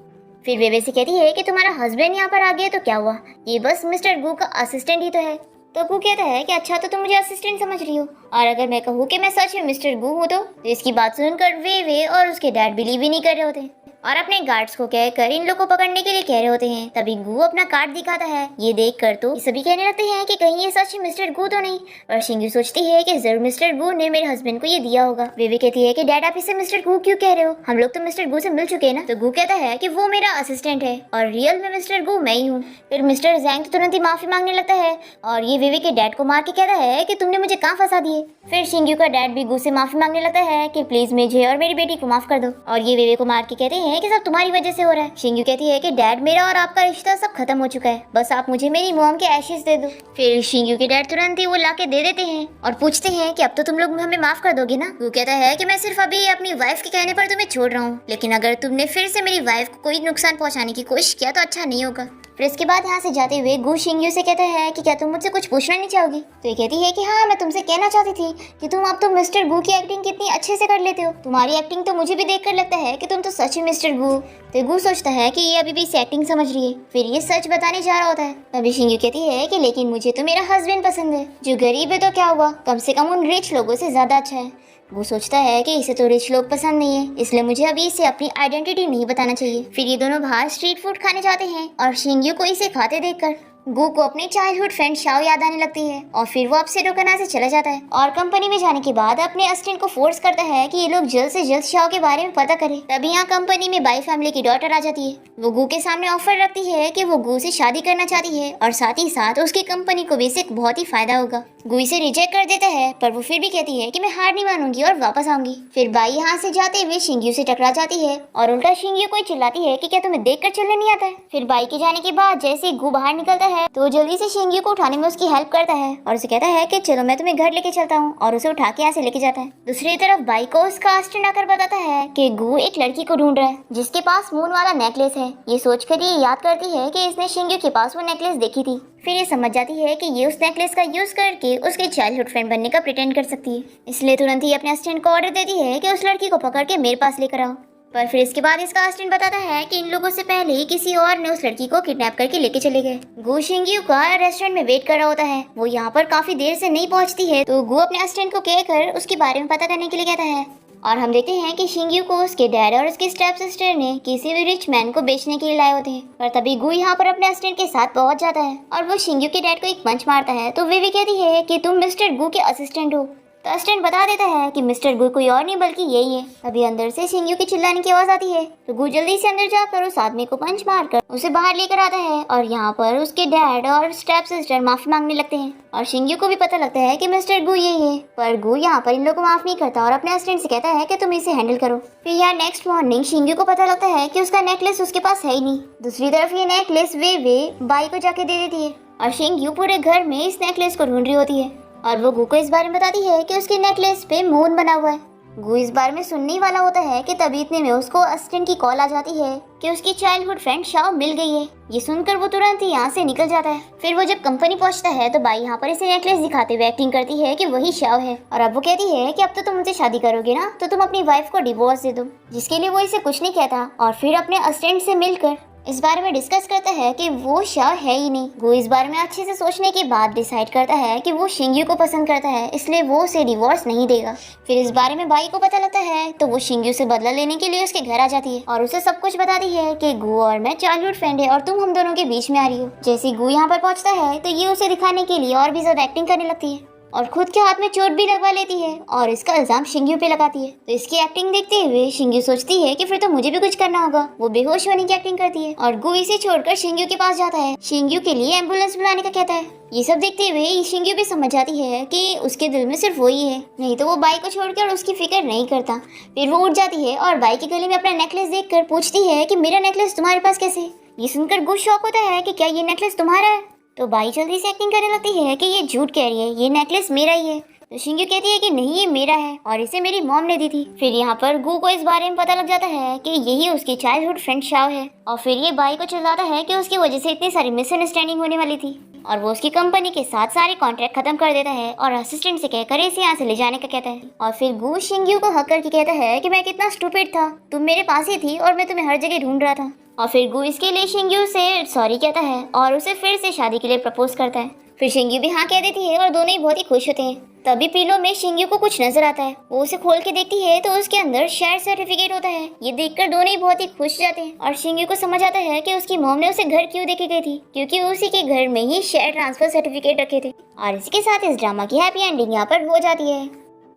फिर वे से कहती है कि तुम्हारा हस्बैंड यहाँ पर आ गया तो क्या हुआ, ये बस मिस्टर गू का असिस्टेंट ही तो है। तो गू कहता है कि अच्छा तो तुम मुझे असिस्टेंट समझ रही हो, और अगर मैं कहूँ कि मैं सच में मिस्टर गू हूँ तो इसकी बात सुनकर वे और उसके डैड बिलीव ही नहीं कर रहे होते और अपने गार्ड्स को कहकर इन लोग को पकड़ने के लिए कह रहे होते हैं। तभी गू अपना कार्ड दिखाता है। ये देखकर तो सभी कहने लगते हैं कि कहीं ये सच मिस्टर गू तो नहीं। और शिंग्यू सोचती है कि जरूर मिस्टर गू ने मेरे हस्बैंड को ये दिया होगा। वे कहती है कि डैड आप इसे मिस्टर गू क्यों कह रहे हो, हम लोग तो मिस्टर गू से मिल चुके हैं ना। तो गू कहता है कि वो मेरा असिस्टेंट है और रियल में मिस्टर गू मैं ही हूँ। फिर मिस्टर जैंग तुरंत ही माफी मांगने लगता है और ये वेवे के डैड को मार के कहता है कि तुमने मुझे कहाँ फंसा दिए। फिर शिंग्यू का डैड भी गू से माफी मांगने लगता है कि प्लीज मुझे और मेरी बेटी को माफ कर दो, और ये वेवे को मार के कहते हैं कि सब तुम्हारी वजह से हो रहा है। शिंग्यू कहती है कि डैड मेरा और आपका रिश्ता सब खत्म हो चुका है, बस आप मुझे मेरी मॉम के एशेस दे दो। फिर शिंग्यू के डैड तुरंत ही वो लाके दे देते हैं और पूछते हैं कि अब तो तुम लोग हमें माफ कर दोगे ना। वो कहता है कि मैं सिर्फ अभी अपनी वाइफ के कहने पर तुम्हें छोड़ रहा हूँ, लेकिन अगर तुमने फिर से मेरी वाइफ को कोई नुकसान पहुँचाने की कोशिश किया तो अच्छा नहीं होगा। फिर इसके बाद यहाँ से जाते हुए गू शिंग्यू से कहता है कि क्या तुम मुझसे कुछ पूछना नहीं चाहोगी। तो ये कहती है कि हाँ मैं तुमसे कहना चाहती थी कि तुम अब तो मिस्टर गू की एक्टिंग कितनी अच्छे से कर लेते हो, तुम्हारी एक्टिंग तो मुझे भी देखकर लगता है कि तुम तो सच में मिस्टर गू। तो गू सोचता है कि ये अभी भी इसे एक्टिंग समझ रही है। फिर ये सच बताने जा रहा होता है। तभी शिंग्यू कहती है कि लेकिन मुझे तो मेरा हस्बैंड पसंद है, जो गरीब है तो क्या हुआ, कम से कम उन रिच लोगों से ज्यादा अच्छा है। वो सोचता है कि इसे तो रिच लोग पसंद नहीं है, इसलिए मुझे अभी इसे अपनी आइडेंटिटी नहीं बताना चाहिए। फिर ये दोनों बाहर स्ट्रीट फूड खाने जाते हैं और शिंग्यू को इसे खाते देखकर गू को अपनी चाइल्डहुड फ्रेंड शाओ याद आने लगती है और फिर वो अपसेट होकर यहाँ से चला जाता है और कंपनी में जाने के बाद अपने असिस्टेंट को फोर्स करता है कि ये लोग जल्द से जल्द शाओ के बारे में पता करें। तभी यहाँ कंपनी में बाई फैमिली की डॉटर आ जाती है। वो गू के सामने ऑफर रखती है कि वो गू से शादी करना चाहती है और साथ ही साथ उसकी कंपनी को भी इससे बहुत ही फायदा होगा। गू इसे रिजेक्ट कर देता है पर वो फिर भी कहती है कि मैं हार नहीं मानूंगी और वापस आऊंगी। फिर बाई यहाँ से जाते हुए शिंग्यू से टकरा जाती है और उल्टा शिंग्यू को चिल्लाती है कि क्या तुम्हें देखकर चलने नहीं आता है। फिर बाई के जाने के बाद जैसे गू बाहर निकलता है तो जल्दी से शिंग्यू को उठाने में उसकी हेल्प करता है और उसे कहता है कि चलो मैं तुम्हें घर लेके चलता हूँ, और उसे उठा के यहाँ से लेके जाता है। दूसरी तरफ बाई को उसका असिस्टेंट आकर बताता है कि गू एक लड़की को ढूंढ रहा है जिसके पास मून वाला नेकलेस है। ये सोचकर ये याद करती है कि इसने शिंग्यू के पास वो नेकलेस देखी थी। फिर ये समझ जाती है कि ये उस नेकलेस का यूज करके उसके चाइल्डहुड फ्रेंड बनने का प्रिटेंड कर सकती है, इसलिए तुरंत ही अपने असिस्टेंट को ऑर्डर देती है कि उस लड़की को पकड़ के मेरे पास लेकर आओ। पर फिर इसके बाद इसका असिस्टेंट बताता है कि इन लोगों से पहले ही किसी और ने उस लड़की को किडनैप करके लेके चले गए। गू शिंग्यू का रेस्टोरेंट में वेट कर रहा होता है। वो यहाँ पर काफी देर से नहीं पहुँचती है तो गू अपने असिस्टेंट को कहकर उसके बारे में पता करने के लिए कहता है और हम देखते हैं कि शिंग्यू को उसके डैड और उसकी स्टेप सिस्टर ने किसी भी रिच मैन को बेचने के लिए लाए होते हैं। पर तभी गू यहाँ पर अपने असिस्टेंट के साथ पहुंच जाता है और वो शिंग्यू के डैड को एक पंच मारता है। तो वे भी कहती है कि तुम मिस्टर गू के असिस्टेंट हो। तो असिस्टेंट बता देता है कि मिस्टर गू कोई और नहीं बल्कि यही है। अभी अंदर से शिंग्यू की चिल्लाने की आवाज आती है तो गू जल्दी से अंदर जाकर उस आदमी को पंच मारकर उसे बाहर लेकर आता है और यहाँ पर उसके डैड और स्टेप सिस्टर माफी मांगने लगते हैं और शिंग्यू को भी पता लगता है कि मिस्टर गू यही है। पर गू यहाँ पर इन लोगों को माफ नहीं करता और अपने असिस्टेंट से कहता है कि तुम इसे हैंडल करो। फिर यहाँ नेक्स्ट मॉर्निंग शिंग्यू को पता लगता है कि उसका नेकलेस उसके पास है ही नहीं। दूसरी तरफ ये नेकलेस वे बाई को जाके दे देती है और शिंग्यू पूरे घर में इस नेकलेस को ढूंढ रही होती है और वो गू को इस बारे में बताती है कि उसके नेकलेस पे मून बना हुआ है। गु इस बारे में सुनने ही वाला होता है कि तभी इतने में उसको असिस्टेंट की कॉल आ जाती है कि उसकी चाइल्डहुड फ्रेंड शाओ मिल गई है। ये सुनकर वो तुरंत ही यहाँ से निकल जाता है। फिर वो जब कंपनी पहुंचता है तो बाई यहाँ पर इसे नेकलेस दिखाते हुए एक्टिंग करती है कि वही शाओ है, और अब वो कहती है कि अब तो तुम मुझसे शादी करोगे ना, तो तुम अपनी वाइफ को डिवोर्स दे दो, जिसके लिए वो इसे कुछ नहीं कहता और फिर अपने असिस्टेंट से मिलकर इस बारे में डिस्कस करता है कि वो शाओ है ही नहीं। वो इस बारे में अच्छे से सोचने के बाद डिसाइड करता है कि वो शिंग्यू को पसंद करता है, इसलिए वो उसे डिवोर्स नहीं देगा। फिर इस बारे में बाई को पता लगता है तो वो शिंग्यू से बदला लेने के लिए उसके घर आ जाती है और उसे सब कुछ बताती है कि गु और मैं चाइल्डहुड फ्रेंड है और तुम हम दोनों के बीच में आ रही हो। जैसे गु यहाँ पर पहुँचता है तो ये उसे दिखाने के लिए और भी ज्यादा एक्टिंग करने लगती है और खुद के हाथ में चोट भी लगवा लेती है और इसका इल्जाम शिंग्यू पे लगाती है। तो इसकी एक्टिंग देखते हुए शिंग्यू सोचती है कि फिर तो मुझे भी कुछ करना होगा। वो बेहोश होने की एक्टिंग करती है और गु इसे छोड़कर शिंग्यू के पास जाता है, शिंग्यू के लिए एम्बुलेंस बुलाने का कहता है। ये सब देखते हुए शिंग्यू भी समझ जाती है कि उसके दिल में सिर्फ वही है, नहीं तो वो बाई को छोड़कर उसकी फिक्र नहीं करता। फिर वो उठ जाती है और बाई के गले में अपना नेकलेस देखकर पूछती है कि मेरा नेकलेस तुम्हारे पास कैसे? ये सुनकर गु शॉक होता है कि क्या ये नेकलेस तुम्हारा है? तो बाई जल्दी से एक्टिंग करने लगती है कि ये झूठ कह रही है, ये नेकलेस मेरा ही है। तो शिंग्यू कहती है कि नहीं, ये मेरा है और इसे मेरी मॉम ने दी थी। फिर यहाँ पर गु को इस बारे में पता लग जाता है कि यही उसकी चाइल्डहुड फ्रेंड शाओ है और फिर ये बाई को चिल्लाता है कि उसकी वजह से इतनी सारी मिसअंडरस्टैंडिंग होने वाली थी और वो उसकी कंपनी के साथ सारे कॉन्ट्रैक्ट खत्म कर देता है और असिस्टेंट से कहकर इसे यहाँ से ले जाने का कहता है। और फिर गु शिंग्यू को हक करके कहता है कि मैं कितना स्टूपिड था, तुम मेरे पास ही थी और मैं तुम्हें हर जगह ढूंढ रहा था। और फिर गु इसके लिए शिंग्यू से सॉरी कहता है और उसे फिर से शादी के लिए प्रपोज करता है। फिर शिंग्यू भी हाँ कह देती है और दोनों ही बहुत ही खुश होते हैं। तभी पिलो में शिंग्यू को कुछ नजर आता है। वो उसे खोल के देखती है तो उसके अंदर शेयर सर्टिफिकेट होता है। ये देखकर दोनों ही बहुत ही खुश जाते हैं और शिंग्यू को समझ आता है कि उसकी मॉम ने उसे घर क्यों देके गई थी, क्योंकि उसी के घर में ही शेयर ट्रांसफर सर्टिफिकेट रखे थे। और इसके साथ इस ड्रामा की हैप्पी एंडिंग यहाँ पर हो जाती है।